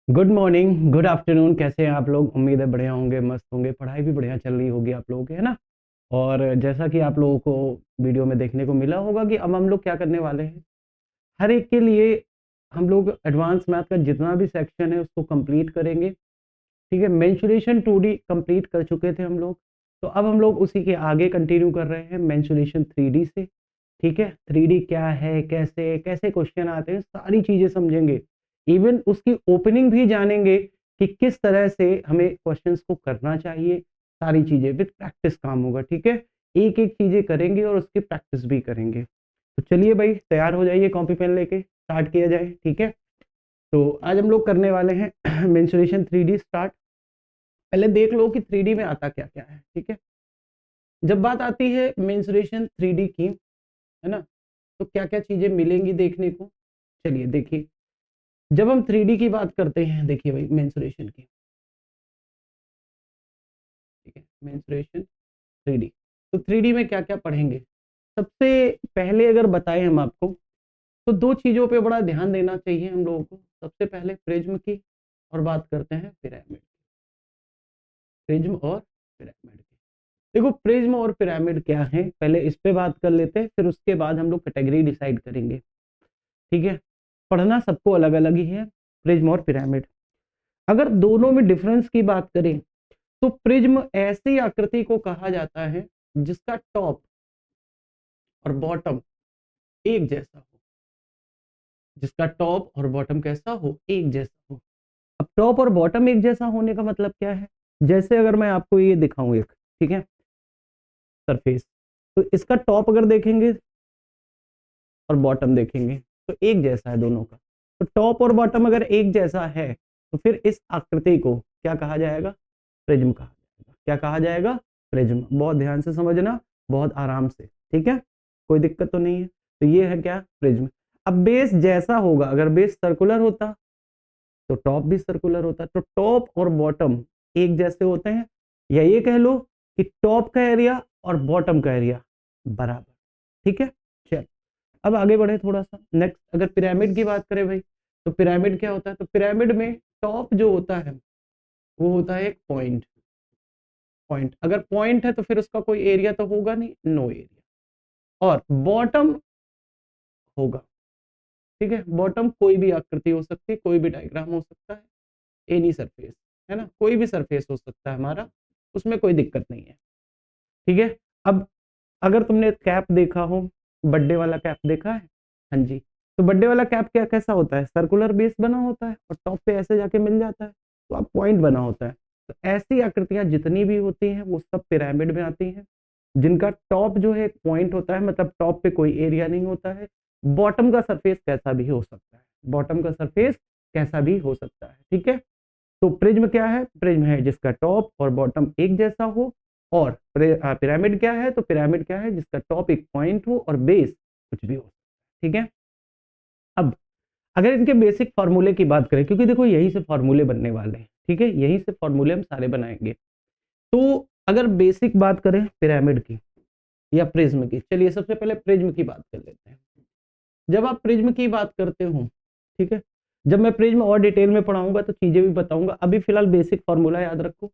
Good morning, good afternoon. कैसे हैं आप लोग? उम्मीद है बढ़िया होंगे, मस्त होंगे। पढ़ाई भी बढ़िया चल रही होगी आप लोगों की, है ना? और जैसा कि आप लोगों को वीडियो में देखने को मिला होगा कि अब हम लोग क्या करने वाले हैं, हर एक के लिए हम लोग एडवांस मैथ का जितना भी सेक्शन है उसको कंप्लीट करेंगे। ठीक है, मेंसुरेशन 2D कंप्लीट कर चुके थे हम लोग, तो अब हम लोग उसी के आगे कंटिन्यू कर रहे हैं मेंसुरेशन 3D से। ठीक है, 3D क्या है, कैसे कैसे क्वेश्चन आते हैं, सारी चीजें समझेंगे। इवन उसकी ओपनिंग भी जानेंगे कि किस तरह से हमें क्वेश्चंस को करना चाहिए। सारी चीजें विद प्रैक्टिस काम होगा। ठीक है, एक एक चीजें करेंगे और उसकी प्रैक्टिस भी करेंगे। तो चलिए भाई, तैयार हो जाइए, कॉपी पेन लेके स्टार्ट किया जाए। ठीक है, तो आज हम लोग करने वाले हैं मेंसुरेशन 3D स्टार्ट। पहले देख लो कि 3D में आता क्या क्या है। ठीक है, जब बात आती है मेंसुरेशन 3D की, है ना, तो क्या क्या चीजें मिलेंगी देखने को। चलिए देखिए, जब हम 3D की बात करते हैं, देखिए भाई मेंसुरेशन की। ठीक है, मेंसुरेशन 3D, तो 3D में क्या क्या पढ़ेंगे। सबसे पहले अगर बताएं हम आपको, तो दो चीजों पे बड़ा ध्यान देना चाहिए हम लोगों को। सबसे पहले प्रिज्म की, और बात करते हैं पिरामिड। प्रिज्म और पिरामिड की। देखो, प्रिज्म और पिरामिड क्या है, पहले इस पे बात कर लेते हैं, फिर उसके बाद हम लोग कैटेगरी डिसाइड करेंगे। ठीक है, पढ़ना सबको अलग अलग ही है, प्रिज्म और पिरामिड। अगर दोनों में डिफरेंस की बात करें, तो प्रिज्म ऐसी आकृति को कहा जाता है जिसका टॉप और बॉटम एक जैसा हो। जिसका टॉप और बॉटम कैसा हो, एक जैसा हो। अब टॉप और बॉटम एक जैसा होने का मतलब क्या है? जैसे अगर मैं आपको ये दिखाऊं एक, ठीक है, सरफेस, तो इसका टॉप अगर देखेंगे और बॉटम देखेंगे तो एक जैसा है दोनों का। तो टॉप और बॉटम अगर एक जैसा है, तो फिर इस आकृति को क्या कहा जाएगा? प्रिज्म कहा जाएगा। क्या कहा जाएगा? प्रिज्म। बहुत ध्यान से समझना, बहुत आराम से। ठीक है, कोई दिक्कत तो नहीं है। तो ये है क्या? प्रिज्म। अब बेस जैसा होगा, अगर बेस सर्कुलर होता तो टॉप भी सर्कुलर होता। तो टॉप और बॉटम एक जैसे होते हैं, या ये कह लो कि टॉप का एरिया और बॉटम का एरिया बराबर। ठीक है, चल अब आगे बढ़े थोड़ा सा। नेक्स्ट, अगर पिरामिड की बात करें भाई, तो पिरामिड क्या होता है? तो पिरामिड में टॉप जो होता है वो होता है एक पॉइंट। पॉइंट अगर पॉइंट है तो फिर उसका कोई एरिया तो होगा नहीं, नो एरिया। और बॉटम होगा। ठीक है, बॉटम कोई भी आकृति हो सकती है, कोई भी डायग्राम हो सकता है, एनी सरफेस, है ना, कोई भी सरफेस हो सकता है हमारा, उसमें कोई दिक्कत नहीं है। ठीक है, अब अगर तुमने कैप देखा हो, बर्थडे वाला कैप देखा है, हाँ जी, तो बर्थडे वाला कैप क्या कैसा होता है? सर्कुलर बेस बना होता है और टॉप पे ऐसे जाके मिल जाता है, तो अब पॉइंट बना होता है। तो ऐसी आकृतियां जितनी भी होती हैं वो सब पिरामिड में आती हैं, जिनका टॉप जो है एक पॉइंट होता है, मतलब टॉप पे कोई एरिया नहीं होता है। बॉटम का सरफेस कैसा भी हो सकता है, बॉटम का सरफेस कैसा भी हो सकता है। ठीक है, तो प्रिज्म क्या है? प्रिज्म है जिसका टॉप और बॉटम एक जैसा हो। और पिरामिड क्या है? तो पिरामिड क्या है? जिसका टॉप एक पॉइंट हो और बेस कुछ भी हो। ठीक है, अब अगर इनके बेसिक फार्मूले की बात करें, क्योंकि देखो यही से फार्मूले बनने वाले हैं। ठीक है, यही से फार्मूले हम सारे बनाएंगे। तो अगर बेसिक बात करें पिरामिड की या प्रिज्म की, चलिए सबसे पहले प्रिज्म की बात कर लेते हैं। जब आप प्रिज्म की बात करते हो, ठीक है, जब मैं प्रिज्म और डिटेल में पढ़ाऊंगा तो चीजें भी बताऊंगा, अभी फिलहाल बेसिक फार्मूला याद रखो।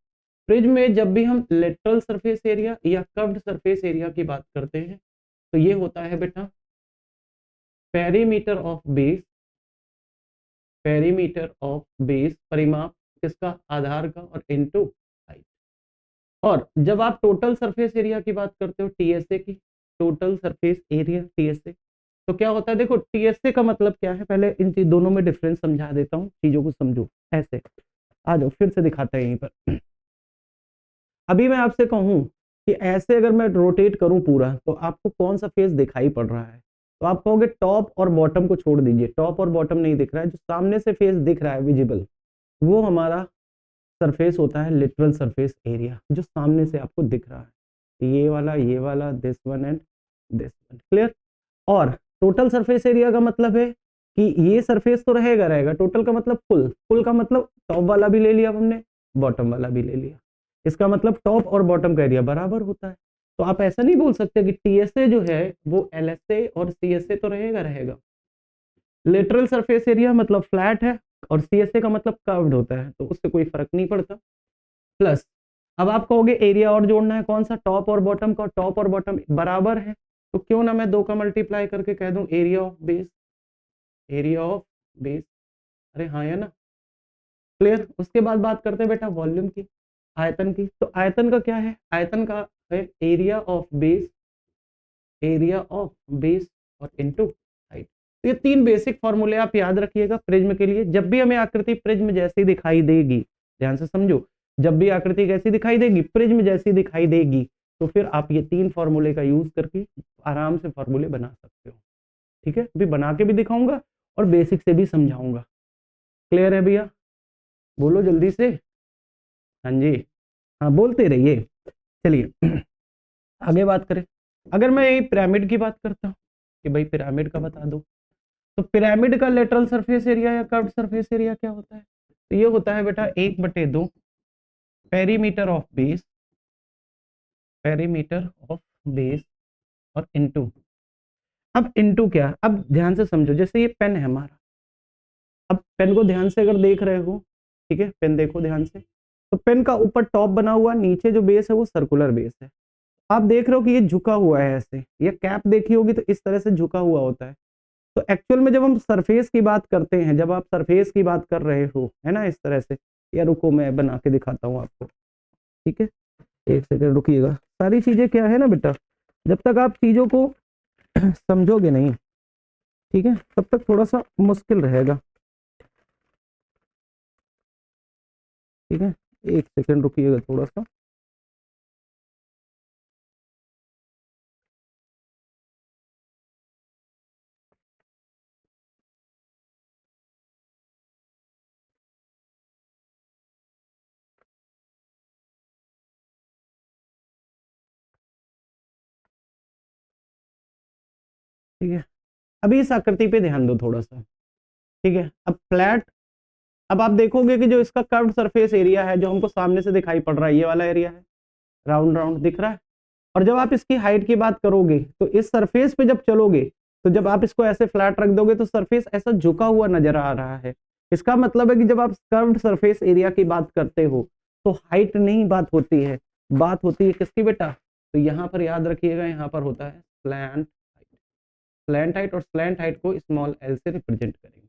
प्रिज्म में जब भी हम लेटरल सरफेस एरिया या कर्व्ड सरफेस एरिया की बात करते हैं, तो ये होता है बेटा perimeter of base. Perimeter of base, परिमाप किसका? आधार का, और इनटू हाइट। और जब आप टोटल सरफेस एरिया की बात करते हो, टीएसए की, टोटल सरफेस एरिया टीएसए, तो क्या होता है? देखो टीएसए का मतलब क्या है, पहले इन दोनों में डिफरेंस समझा देता हूँ, चीजों को समझो। ऐसे आ जाओ, फिर से दिखाते हैं यहीं पर। अभी मैं आपसे कहूं कि ऐसे अगर मैं रोटेट करूं पूरा, तो आपको कौन सा फेस दिखाई पड़ रहा है? तो आप कहोगे टॉप और बॉटम को छोड़ दीजिए, टॉप और बॉटम नहीं दिख रहा है, जो सामने से फेस दिख रहा है विजिबल, वो हमारा सरफेस होता है लिटरल सरफेस एरिया, जो सामने से आपको दिख रहा है। ये वाला this one and this one, clear? और टोटल सरफेस एरिया का मतलब है कि ये सरफेस तो रहेगा रहेगा, टोटल का मतलब फुल, फुल का मतलब टॉप वाला भी ले लिया हमने, बॉटम वाला भी ले लिया। इसका मतलब टॉप और बॉटम का एरिया बराबर होता है। तो आप ऐसा नहीं बोल सकते कि टीएसए जो है वो एलएसए और सीएसए तो रहेगा रहेगा। लेटरल सरफेस एरिया मतलब फ्लैट है, और CSA का मतलब कर्व्ड होता है, तो उससे कोई फर्क नहीं पड़ता। प्लस अब आप कहोगे एरिया और जोड़ना है, कौन सा, टॉप और बॉटम का, टॉप और बॉटम बराबर है, तो क्यों ना मैं 2 का मल्टीप्लाई करके कह दूं area of base, area of base. अरे हाँ या ना, क्लियर। उसके बाद बात करते हैं बेटा वॉल्यूम की, आयतन की। तो आयतन का क्या है, आयतन का है area of base, area of base और इनटू हाइट। तो ये 3 बेसिक फॉर्मूले आप याद रखिएगा प्रिज्म के लिए। जब भी हमें आकृति प्रिज्म जैसी दिखाई देगी, ध्यान से समझो, जब भी आकृति कैसी दिखाई देगी, प्रिज्म जैसी दिखाई देगी, तो फिर आप ये 3 फॉर्मूले का यूज करके आराम से फॉर्मूले बना सकते हो। ठीक है, अभी बना के भी दिखाऊंगा और बेसिक से भी समझाऊंगा। क्लियर है भैया, बोलो जल्दी से। हाँ जी, हाँ बोलते रहिए। चलिए आगे बात करें। अगर मैं ये पिरामिड की बात करता हूँ कि भाई पिरामिड का बता दो, तो पिरामिड का लेटरल सरफेस एरिया या कर्व्ड सरफेस एरिया क्या होता है, तो ये होता है बेटा 1/2 perimeter of base, perimeter of base और इनटू। अब इनटू क्या, अब ध्यान से समझो, जैसे ये पेन है हमारा, अब पेन को ध्यान से अगर देख रहे हो, ठीक है, पेन देखो ध्यान से, तो पेन का ऊपर टॉप बना हुआ, नीचे जो बेस है वो सर्कुलर बेस है। आप देख रहे हो कि ये झुका हुआ है ऐसे, ये कैप देखी होगी तो इस तरह से झुका हुआ होता है। तो एक्चुअल में जब हम सरफेस की बात करते हैं, जब आप सरफेस की बात कर रहे हो, है ना, इस तरह से, या रुको मैं बना के दिखाता हूँ आपको, ठीक है, एक सेकंड रुकिएगा। सारी चीजें क्या है ना बेटा, जब तक आप चीजों को समझोगे नहीं, ठीक है, तब तक थोड़ा सा मुश्किल रहेगा। ठीक है, एक सेकंड रुकिएगा थोड़ा सा। ठीक है, अभी इस आकृति पे ध्यान दो थोड़ा सा। ठीक है, अब फ्लैट, अब आप देखोगे कि जो इसका कर्व्ड सरफेस एरिया है, जो हमको सामने से दिखाई पड़ रहा है, ये वाला एरिया है, राउंड राउंड दिख रहा है। और जब आप इसकी हाइट की बात करोगे, तो इस सरफेस पे जब चलोगे, तो जब आप इसको ऐसे फ्लैट रख दोगे तो सरफेस ऐसा झुका हुआ नजर आ रहा है। इसका मतलब है कि जब आप कर्व्ड सरफेस एरिया की बात करते हो, तो हाइट नहीं बात होती है, बात होती है किसकी बेटा, तो यहाँ पर याद रखिएगा, यहाँ पर होता है स्लैंट हाइट। स्लैंट हाइट, और स्लैंट हाइट को स्मॉल एल से रिप्रेजेंट करेंगे।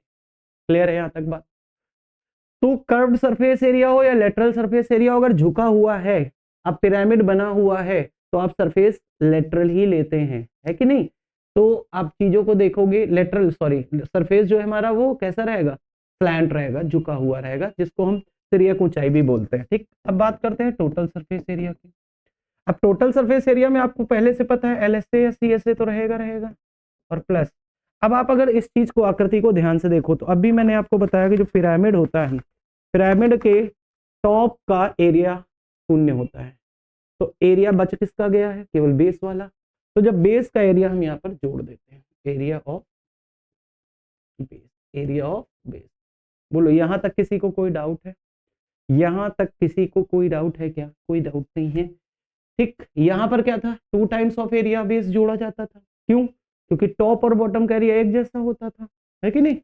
क्लियर है यहाँ तक बात। तो कर्व्ड सरफेस एरिया हो या लेटरल सरफेस एरिया हो, अगर झुका हुआ है, अब पिरामिड बना हुआ है, तो आप सरफेस लेटरल ही लेते हैं, है कि नहीं। तो आप चीजों को देखोगे, लेटरल सॉरी, सरफेस जो है हमारा वो कैसा रहेगा, फ्लैंट रहेगा, झुका हुआ रहेगा, जिसको हम तिर्यक ऊंचाई भी बोलते हैं। ठीक, अब बात करते हैं टोटल सरफेस एरिया की। अब टोटल सरफेस एरिया में आपको पहले से पता है LSA या CSA तो रहेगा रहेगा, और प्लस। अब आप अगर इस चीज को, आकृति को ध्यान से देखो, तो अभी मैंने आपको बताया कि जो पिरामिड होता है, पिरामिड के टॉप का एरिया 0 होता है, तो एरिया बच किसका गया है, केवल बेस वाला। तो जब बेस का एरिया हम यहाँ पर जोड़ देते हैं, area of base, area of base. बोलो यहाँ तक किसी को कोई डाउट है, यहाँ तक किसी को कोई डाउट है क्या, कोई डाउट नहीं है। ठीक, यहाँ पर क्या था, 2 टाइम्स ऑफ एरिया बेस जोड़ा जाता था, क्यों, क्योंकि टॉप और बॉटम का एरिया एक जैसा होता था, है कि नहीं।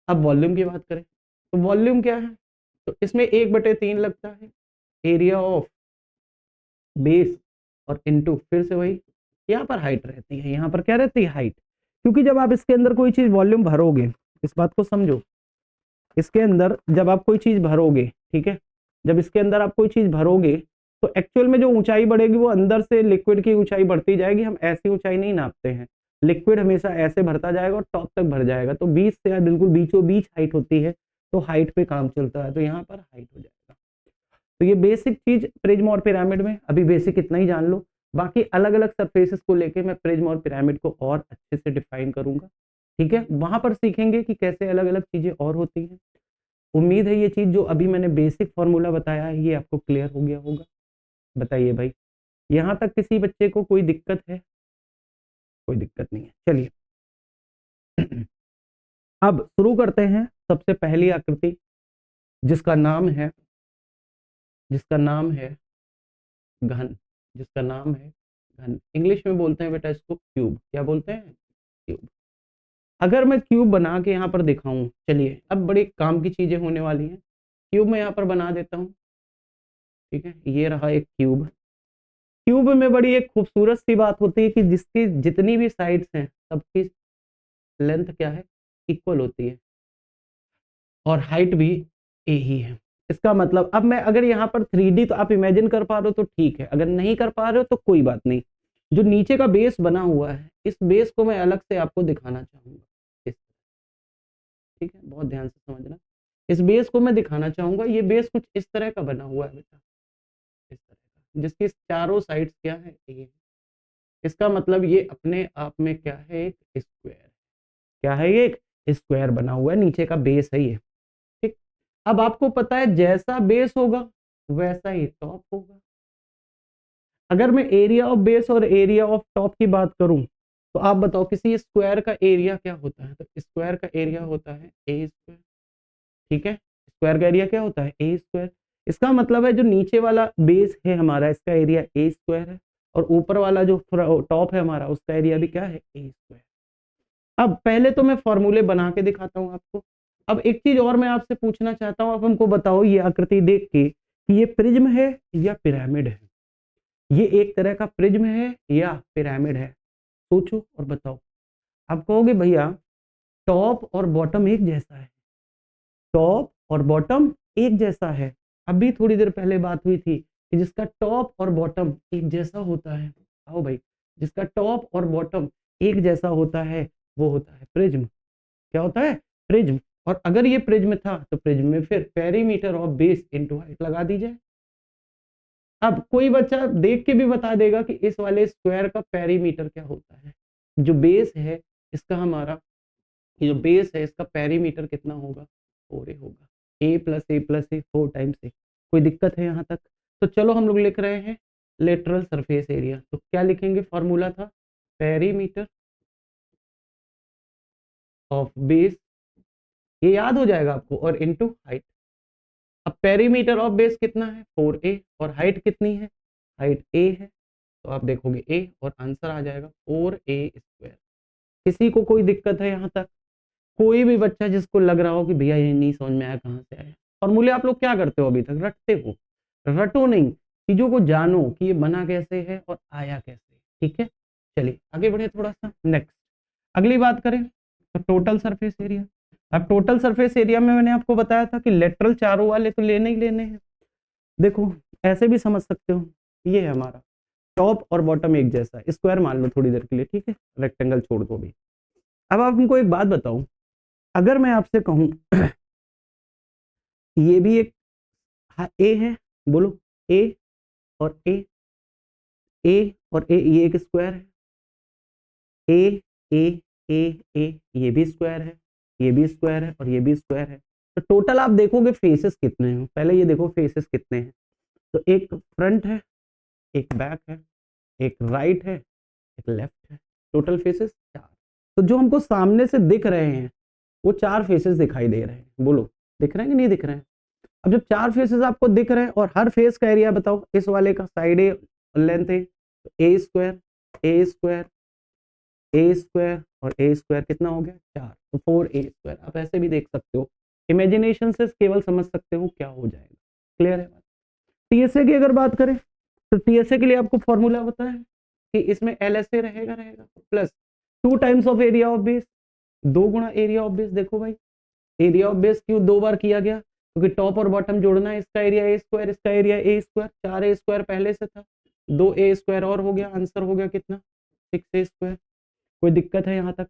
अब वॉल्यूम की बात करें, तो वॉल्यूम क्या है, तो इसमें 1/3 लगता है एरिया ऑफ बेस और इनटू, फिर से वही, यहाँ पर हाइट रहती है, यहाँ पर क्या रहती है, हाइट। क्योंकि जब आप इसके अंदर कोई चीज वॉल्यूम भरोगे, इस बात को समझो, इसके अंदर जब आप कोई चीज भरोगे, ठीक है, जब इसके अंदर आप कोई चीज भरोगे, तो एक्चुअल में जो ऊंचाई बढ़ेगी वो अंदर से लिक्विड की ऊंचाई बढ़ती जाएगी। हम ऐसी ऊंचाई नहीं नापते हैं, लिक्विड हमेशा ऐसे भरता जाएगा और टॉप तक भर जाएगा, तो बीच से बिल्कुल बीचों बीच हाइट होती है, तो हाइट पे काम चलता है, तो यहाँ पर हाइट हो जाएगा। तो ये बेसिक चीज प्रिज्म और पिरामिड में, अभी बेसिक इतना ही जान लो, बाकी अलग अलग सरफेसेस को लेके मैं प्रिज्म और पिरामिड को और अच्छे से डिफाइन करूंगा। ठीक है, वहां पर सीखेंगे कि कैसे अलग अलग चीजें और होती हैं। उम्मीद है ये चीज जो अभी मैंने बेसिक फॉर्मूला बताया है ये आपको क्लियर हो गया होगा। बताइए भाई, यहाँ तक किसी बच्चे को कोई दिक्कत है, कोई दिक्कत नहीं है, चलिए अब शुरू करते हैं सबसे पहली आकृति, जिसका नाम है, जिसका नाम है घन, जिसका नाम है घन। इंग्लिश में बोलते हैं बेटा इसको क्यूब, क्या बोलते हैं, क्यूब। अगर मैं क्यूब बना के यहाँ पर दिखाऊं, चलिए अब बड़ी काम की चीजें होने वाली हैं। क्यूब मैं यहाँ पर बना देता हूँ, ठीक है, ये रहा एक क्यूब। क्यूब में बड़ी एक खूबसूरत सी बात होती है कि जिसकी जितनी भी साइड्स हैं सबकी लेंथ क्या है, इक्वल होती है, और हाइट भी ए ही है। इसका मतलब अब मैं अगर यहाँ पर 3D तो आप इमेजिन कर पा रहे हो तो ठीक है, अगर नहीं कर पा रहे हो तो कोई बात नहीं। जो नीचे का बेस बना हुआ है, इस बेस को मैं अलग से आपको दिखाना चाहूंगा, ठीक है, बहुत ध्यान से समझना। इस बेस को मैं दिखाना चाहूंगा, ये बेस कुछ इस तरह का बना हुआ है बेटा, इस तरह का, जिसकी चारों साइड्स क्या है, ए। इसका मतलब ये अपने आप में क्या है, एक स्क्वायर। क्या है ये, एक स्क्वायर बना हुआ है, नीचे का बेस है ये, ठीक। अब आपको पता है जैसा बेस होगा वैसा ही टॉप होगा। अगर मैं एरिया ऑफ बेस और एरिया ऑफ टॉप की बात करूं तो आप बताओ किसी स्क्वायर का एरिया क्या होता है, तो स्क्वायर का एरिया होता है ए स्क्वायर, ठीक है। स्क्वायर का एरिया क्या होता है, ए स्क्वायर। इसका मतलब है जो नीचे वाला बेस है हमारा, इसका एरिया ए स्क्वायर है, और ऊपर वाला जो टॉप है हमारा, उसका एरिया भी क्या है, ए स्क्वायर। अब पहले तो मैं फॉर्मूले बना के दिखाता हूँ आपको। अब एक चीज और मैं आपसे पूछना चाहता हूँ, आप हमको बताओ ये आकृति देख के कि ये प्रिज्म है या पिरामिड है। ये एक तरह का प्रिज्म है या पिरामिड है, सोचो और बताओ। आप कहोगे भैया टॉप और बॉटम एक जैसा है, टॉप और बॉटम एक जैसा है। अभी थोड़ी देर पहले बात हुई थी कि जिसका टॉप और बॉटम एक जैसा होता है, आओ भाई, जिसका टॉप और बॉटम एक जैसा होता है वो होता है प्रिज्म। क्या होता है, प्रिज्म। और अगर ये प्रिज्म था तो प्रिज्म में फिर perimeter of base into height लगा दी जाए। अब कोई बच्चा देख के भी बता देगा कि इस वाले स्क्वायर का पेरीमीटर क्या होता है। जो बेस है इसका, हमारा ये जो बेस है इसका पेरीमीटर कितना होगा, 4a होगा। a plus A plus A 4 times A. कोई दिक्कत है यहाँ तक? तो चलो हम लोग लिख रहे हैं लेटरल सरफेस एरिया। तो क्या लिखेंगे, फॉर्मूला था पेरीमीटर ऑफ बेस, ये याद हो जाएगा आपको, और इनटू हाइट। अब पेरीमीटर ऑफ बेस कितना है, 4a, और हाइट कितनी है, हाइट a है, तो आप देखोगे a और आंसर आ जाएगा 4a स्क्वायर। किसी को कोई दिक्कत है यहाँ तक? कोई भी बच्चा जिसको लग रहा हो कि भैया ये नहीं समझ में आया, कहाँ से आया। फॉर्मूले आप लोग क्या करते हो अभी तक, रटते हो। रटो नहीं, चीजों को जानो कि ये बना कैसे है और आया कैसे, ठीक है। चलिए आगे बढ़े थोड़ा सा, नेक्स्ट अगली बात करें तो टोटल सरफेस एरिया। अब टोटल सरफेस एरिया में मैंने आपको बताया था कि लेटरल चारों वाले तो लेने ही लेने हैं। देखो ऐसे भी समझ सकते हो, ये है हमारा टॉप और बॉटम एक जैसा, स्क्वायर मान लो थोड़ी देर के लिए, ठीक है, रेक्टेंगल छोड़ दो अभी। अब आप हमको एक बात बताओ, अगर मैं आपसे कहूं ये भी एक ए है, बोलो ए और ए, ए और ए, ये एक स्क्वायर है, ए ए ए ए, ये भी स्क्वायर है, ये भी स्क्वायर है, और ये भी स्क्वायर है। तो टोटल आप देखोगे फेसेस कितने हैं, पहले ये देखो फेसेस कितने हैं। तो एक फ्रंट है, एक बैक है, एक राइट है, एक लेफ्ट है, टोटल फेसेस 4। तो जो हमको सामने से दिख रहे हैं वो 4 फेसेस दिखाई दे रहे हैं, बोलो दिख रहे हैं कि नहीं दिख रहे हैं। अब जब 4 फेसेस आपको दिख रहे हैं और हर फेस का एरिया बताओ, इस वाले का साइड ए लेंथ है, तो ए स्क्वायर ए स्क्वायर ए स्क्वायर और ए स्क्वायर कितना हो गया, 4, तो 4a स्क्वायर। आप ऐसे भी देख सकते हो, इमेजिनेशन से केवल समझ सकते हो क्या हो जाएगा, क्लियर है बात। टीएसए की अगर बात करें तो टीएसए के लिए आपको फॉर्मूला पता है कि इसमें एलएसए रहेगा रहेगा plus 2 times of area of base, 2 गुणा एरिया ऑफ बेस। देखो भाई एरिया ऑफ बेस क्यों 2 बार किया गया, क्योंकि टॉप और बॉटम जोड़ना है, इसका एरिया ए स्क्वायर, इसका area A square, 4a square पहले से था, 2a स्क्वायर और हो गया, आंसर हो गया कितना, 6a स्क्वायर। कोई दिक्कत है यहाँ तक?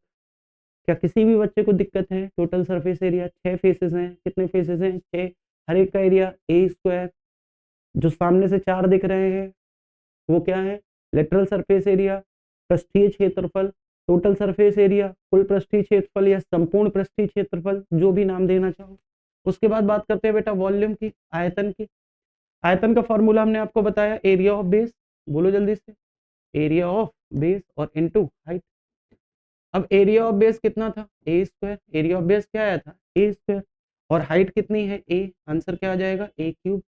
क्या किसी भी बच्चे को दिक्कत है? टोटल सरफेस एरिया 6 फेसेस हैं, कितने फेसेस हैं, 6, हर एक का एरिया ए स्क्वायर। जो सामने से 4 दिख रहे हैं वो क्या है, लेटरल सरफेस एरिया, पृष्ठीय क्षेत्रफल, टोटल सरफेस एरिया, कुल पृष्ठीय क्षेत्रफल या संपूर्ण पृष्ठीय क्षेत्रफल, जो भी नाम देना चाहो। उसके बाद बात करते हैं बेटा वॉल्यूम की, आयतन की। आयतन का फॉर्मूला हमने आपको बताया एरिया ऑफ बेस, बोलो जल्दी से, एरिया ऑफ बेस और इनटू हाइट। अब एरिया ऑफ बेस कितना था, ए स्क्वायर, एरिया ऑफ बेस क्या आया था, ए स्क्वायर, और हाइट कितनी है, ए, आंसर क्या आ जाएगा, ए क्यूब।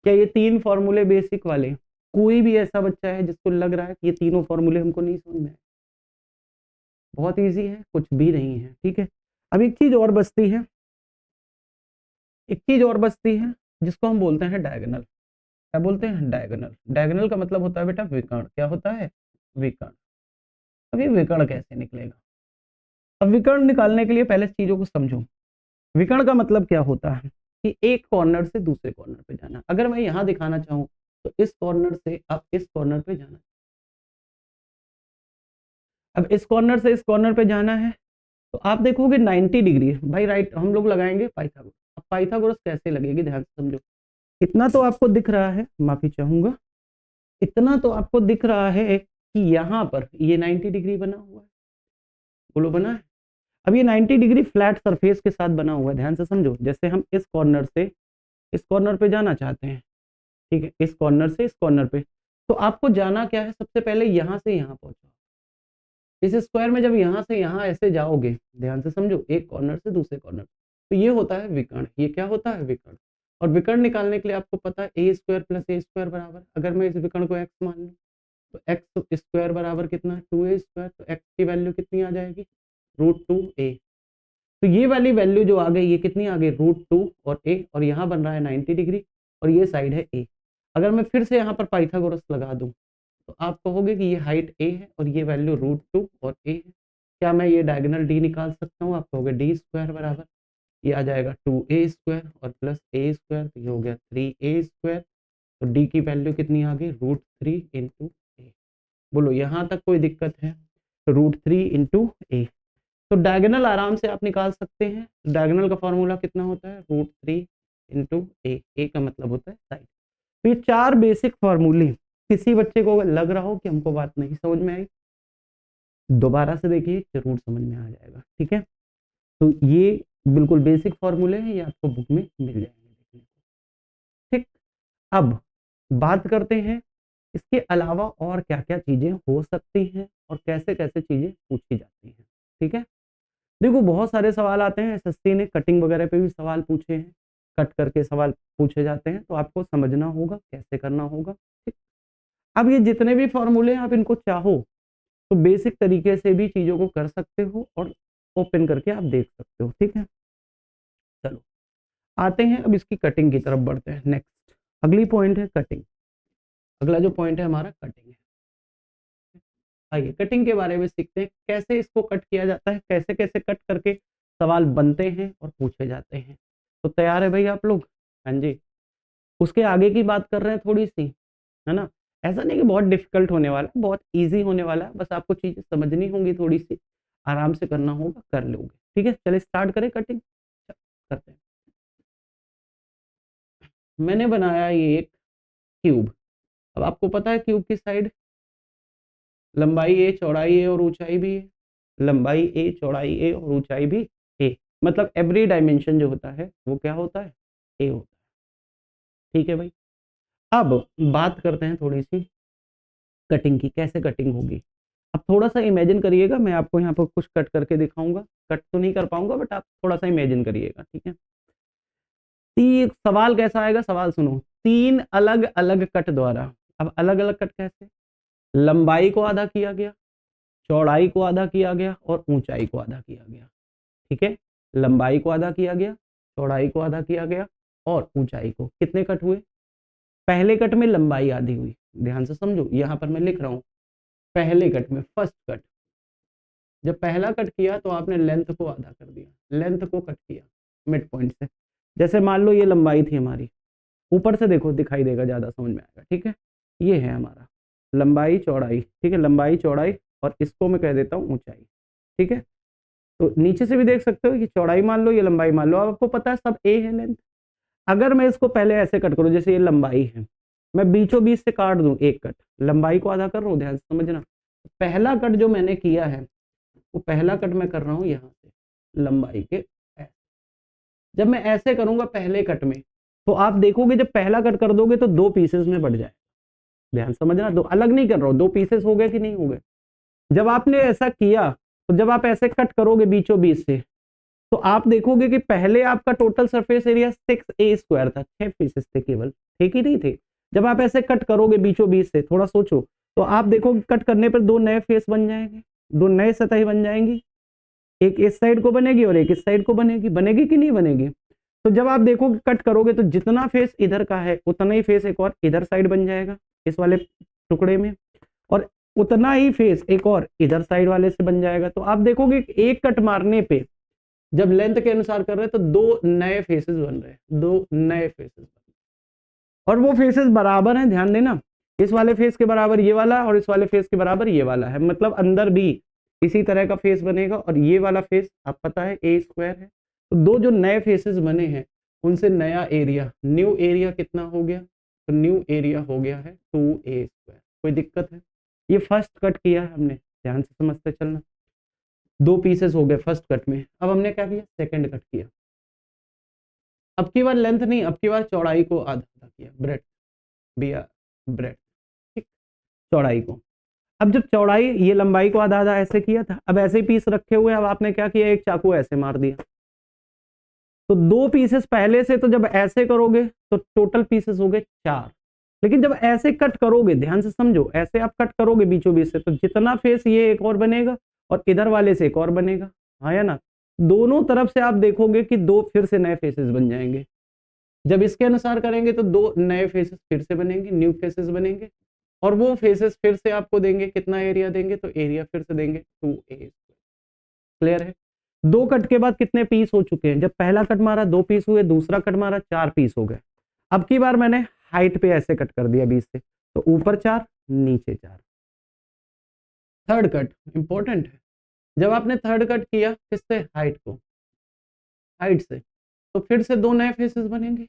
क्या ये 3 फॉर्मूले बेसिक वाले, कोई भी ऐसा बच्चा है जिसको लग रहा है कि ये तीनों फॉर्मूले हमको नहीं समझ में आए? बहुत इजी है, कुछ भी नहीं है, ठीक है। अब एक चीज और बचती है, एक चीज और बचती है जिसको हम बोलते हैं डायगोनल। क्या बोलते हैं? डायगोनल। डायगोनल का मतलब होता है बेटा विकर्ण। क्या होता है? विकर्ण। अब ये विकर्ण कैसे निकलेगा? अब विकर्ण निकालने के लिए पहले चीजों को समझो। विकर्ण का मतलब क्या होता है कि एक कॉर्नर से दूसरे कॉर्नर पे जाना। अगर मैं यहां दिखाना चाहूं तो इस कॉर्नर से अब इस कॉर्नर पे जाना, अब इस कॉर्नर से इस कॉर्नर पे जाना है तो आप देखोगे 90 डिग्री भाई, राइट हम लोग लगाएंगे पाइथागोरस। अब पाइथागोरस कैसे लगेगी ध्यान से समझो। इतना तो आपको दिख रहा है, माफी चाहूंगा, इतना तो आपको दिख रहा है कि यहाँ पर ये 90 डिग्री बना हुआ है, बोलो बना है। अब ये 90 डिग्री फ्लैट सरफेस के साथ बना हुआ है, ध्यान से समझो। जैसे हम इस कॉर्नर से इस कॉर्नर पे जाना चाहते हैं, ठीक है, इस कॉर्नर से इस कॉर्नर पे, तो आपको जाना क्या है? सबसे पहले यहाँ से यहाँ पहुंचो। इस स्क्वायर में जब यहाँ से यहाँ ऐसे जाओगे, ध्यान से समझो, एक कॉर्नर से दूसरे कॉर्नर, तो ये होता है विकर्ण। ये क्या होता है? विकर्ण। और विकर्ण निकालने के लिए आपको पता है ए स्क्वायर प्लस ए स्क्वायर बराबर, अगर मैं इस विकर्ण को एक्स मान लूँ तो एक्स स्क्वायर बराबर कितना? 2a square. तो एक्स की वैल्यू कितनी आ जाएगी? √2a। तो ये वाली वैल्यू जो आ गई, ये कितनी आ गई? √2 और a, और यहाँ बन रहा है 90 डिग्री और ये साइड है a। अगर मैं फिर से यहाँ पर पाइथागोरस लगा दूं तो आप कहोगे कि ये हाइट a है और ये वैल्यू √2 और a है। क्या मैं ये डायगोनल d निकाल सकता हूँ? आप कहोगे d स्क्वायर बराबर, ये आ जाएगा 2a स्क्वायर और प्लस a स्क्वायर, तो ये हो गया 3a स्क्वायर। तो d की वैल्यू कितनी आ गई? √3 इंटू a। बोलो यहाँ तक कोई दिक्कत है? √3 इंटू a। तो डायगोनल आराम से आप निकाल सकते हैं। डायगोनल का फॉर्मूला कितना होता है? √3 इंटू ए का मतलब होता है साइड। तो ये चार बेसिक फॉर्मूले, किसी बच्चे को लग रहा हो कि हमको बात नहीं समझ में आई, दोबारा से देखिए, जरूर समझ में आ जाएगा, ठीक है। तो ये बिल्कुल बेसिक फॉर्मूले हैं, ये आपको बुक में मिल जाएंगे देखने को, ठीक। अब बात करते हैं इसके अलावा और क्या क्या चीजें हो सकती हैं और कैसे कैसे चीजें पूछी जाती हैं, ठीक है। देखो बहुत सारे सवाल आते हैं, एसएससी ने कटिंग वगैरह पे भी सवाल पूछे हैं, कट करके सवाल पूछे जाते हैं, तो आपको समझना होगा कैसे करना होगा, ठीक। अब ये जितने भी फॉर्मूले हैं आप इनको चाहो तो बेसिक तरीके से भी चीजों को कर सकते हो और ओपन करके आप देख सकते हो, ठीक है। चलो आते हैं अब इसकी कटिंग की तरफ बढ़ते हैं। नेक्स्ट अगली पॉइंट है कटिंग। अगला जो पॉइंट है हमारा कटिंग है। आइए कटिंग के बारे में सीखते हैं, कैसे इसको कट किया जाता है, कैसे कैसे कट करके सवाल बनते हैं और पूछे जाते हैं। तो तैयार है भाई आप लोग? हाँ जी। उसके आगे की बात कर रहे हैं थोड़ी सी, है ना। ऐसा नहीं कि बहुत डिफिकल्ट होने वाला है, बहुत इजी होने वाला है, बस आपको चीजें समझनी होंगी, थोड़ी सी आराम से करना होगा, कर लोगे, ठीक है। चलिए स्टार्ट करें कटिंग, करते हैं। मैंने बनाया ये एक क्यूब। अब आपको पता है क्यूब की साइड लंबाई ए, चौड़ाई ए और ऊंचाई भी है। लंबाई ए, चौड़ाई ए और ऊंचाई भी ए, मतलब एवरी डायमेंशन जो होता है वो क्या होता है? ए होता है, ठीक है भाई। अब बात करते हैं थोड़ी सी कटिंग की, कैसे कटिंग होगी। अब थोड़ा सा इमेजिन करिएगा, मैं आपको यहाँ पर कुछ कट करके दिखाऊंगा, कट तो नहीं कर पाऊंगा बट आप थोड़ा सा इमेजिन करिएगा, ठीक है। सवाल कैसा आएगा? सवाल सुनो, 3 अलग अलग कट द्वारा। अब अलग अलग कट कैसे? लंबाई को आधा किया गया, चौड़ाई को आधा किया गया और ऊंचाई को आधा किया गया, ठीक है। लंबाई को आधा किया गया, चौड़ाई को आधा किया गया और ऊंचाई को। कितने कट हुए? पहले कट में लंबाई आधी हुई, ध्यान से समझो, यहां पर मैं लिख रहा हूं पहले कट में, फर्स्ट कट। जब पहला कट किया तो आपने लेंथ को आधा कर दिया, लेंथ को कट किया मिड पॉइंट से। जैसे मान लो ये लंबाई थी हमारी, ऊपर से देखो दिखाई देगा, ज्यादा समझ में आएगा, ठीक है। ये है हमारा लंबाई चौड़ाई, ठीक है, लंबाई चौड़ाई, और इसको मैं कह देता हूँ ऊंचाई, ठीक है। तो नीचे से भी देख सकते हो कि चौड़ाई मान लो, ये लंबाई मान लो, अब आपको पता है सब ए है लेंथ। अगर मैं इसको पहले ऐसे कट करूं, जैसे ये लंबाई है, मैं बीचों बीच से काट दूं एक कट, लंबाई को आधा कर रहा हूं, ध्यान से समझना। पहला कट जो मैंने किया है वो पहला कट मैं कर रहा हूं यहाँ से लंबाई के ऐसे। जब मैं ऐसे करूंगा पहले कट में, तो आप देखोगे जब पहला कट कर दोगे तो 2 पीसेस में बढ़ जाए, ध्यान समझना, दो अलग नहीं कर रहा हूं, 2 पीसेस हो गए कि नहीं हो गए। जब आपने ऐसा किया तो जब आप ऐसे कट करोगे बीचों बीच से, तो आप देखोगे कि पहले आपका total surface area 6a square था, 6 पीसेस थे केवल, ठीक ही नहीं थे। जब आप ऐसे कट करोगे बीचों बीच से, थोड़ा सोचो, तो आप देखो कट करने पर 2 नए फेस बन जाएंगे, दो नए सतह बन जाएंगी, एक इस साइड को बनेगी और एक इस साइड को बनेगी। बनेगी कि नहीं बनेगी? तो जब आप देखोगे कट करोगे तो जितना फेस इधर का है उतना ही फेस एक और इधर साइड बन जाएगा इस वाले टुकड़े में, और उतना ही फेस एक और इधर साइड वाले से बन जाएगा। तो आप देखोगे एक कट मारने पे जब लेंथ के अनुसार कर रहे हैं तो दो नए फेसेस बन रहे हैं, दो नए फेसेस और वो फेसेस बराबर हैं। ध्यान देना, इस वाले फेस के बराबर ये वाला और इस वाले फेस के बराबर ये वाला है, मतलब अंदर भी इसी तरह का फेस बनेगा। और ये वाला फेस आप पता है ए स्क्वायर है। तो दो जो नए फेसेस बने हैं उनसे नया एरिया, न्यू एरिया कितना हो गया? तो न्यू एरिया हो गया है 2a स्क्वायर। कोई दिक्कत है? ये फर्स्ट कट किया है हमने, ध्यान से समझते चलना। दो पीसेस हो गए फर्स्ट कट में। अब हमने क्या किया? सेकंड कट किया। अब की बार लेंथ नहीं, अब की बार चौड़ाई को आधा आधा किया, ब्रेड बिया ब्रेड, ठीक, चौड़ाई को। अब जब चौड़ाई ये लंबाई को आधा आधा ऐसे किया था, अब ऐसे पीस रखे हुए, अब आपने क्या किया? एक चाकू ऐसे मार दिया। तो दो पीसेस पहले से, तो जब ऐसे करोगे तो टोटल पीसेस हो गए 4। लेकिन जब ऐसे कट करोगे, ध्यान से समझो, ऐसे आप कट करोगे बीचों बीच से, तो जितना फेस ये एक और बनेगा और इधर वाले से एक और बनेगा, हाँ या ना? दोनों तरफ से आप देखोगे कि दो फिर से नए फेसेस बन जाएंगे। जब इसके अनुसार करेंगे तो दो नए फेसेस फिर से बनेंगे, न्यू फेसेस बनेंगे, और वो फेसेस फिर से आपको देंगे कितना एरिया देंगे? तो एरिया फिर से देंगे 2a। क्लियर है? दो कट के बाद कितने पीस हो चुके हैं? जब पहला कट मारा 2 पीस हुए, दूसरा कट मारा 4 पीस हो गए। अब की बार मैंने हाइट पे ऐसे कट कर दिया बीच से, तो ऊपर 4 नीचे 4। थर्ड कट इंपॉर्टेंट है। जब आपने थर्ड कट किया किससे? हाइट को, हाइट से, तो फिर से दो नए फेसेस बनेंगे।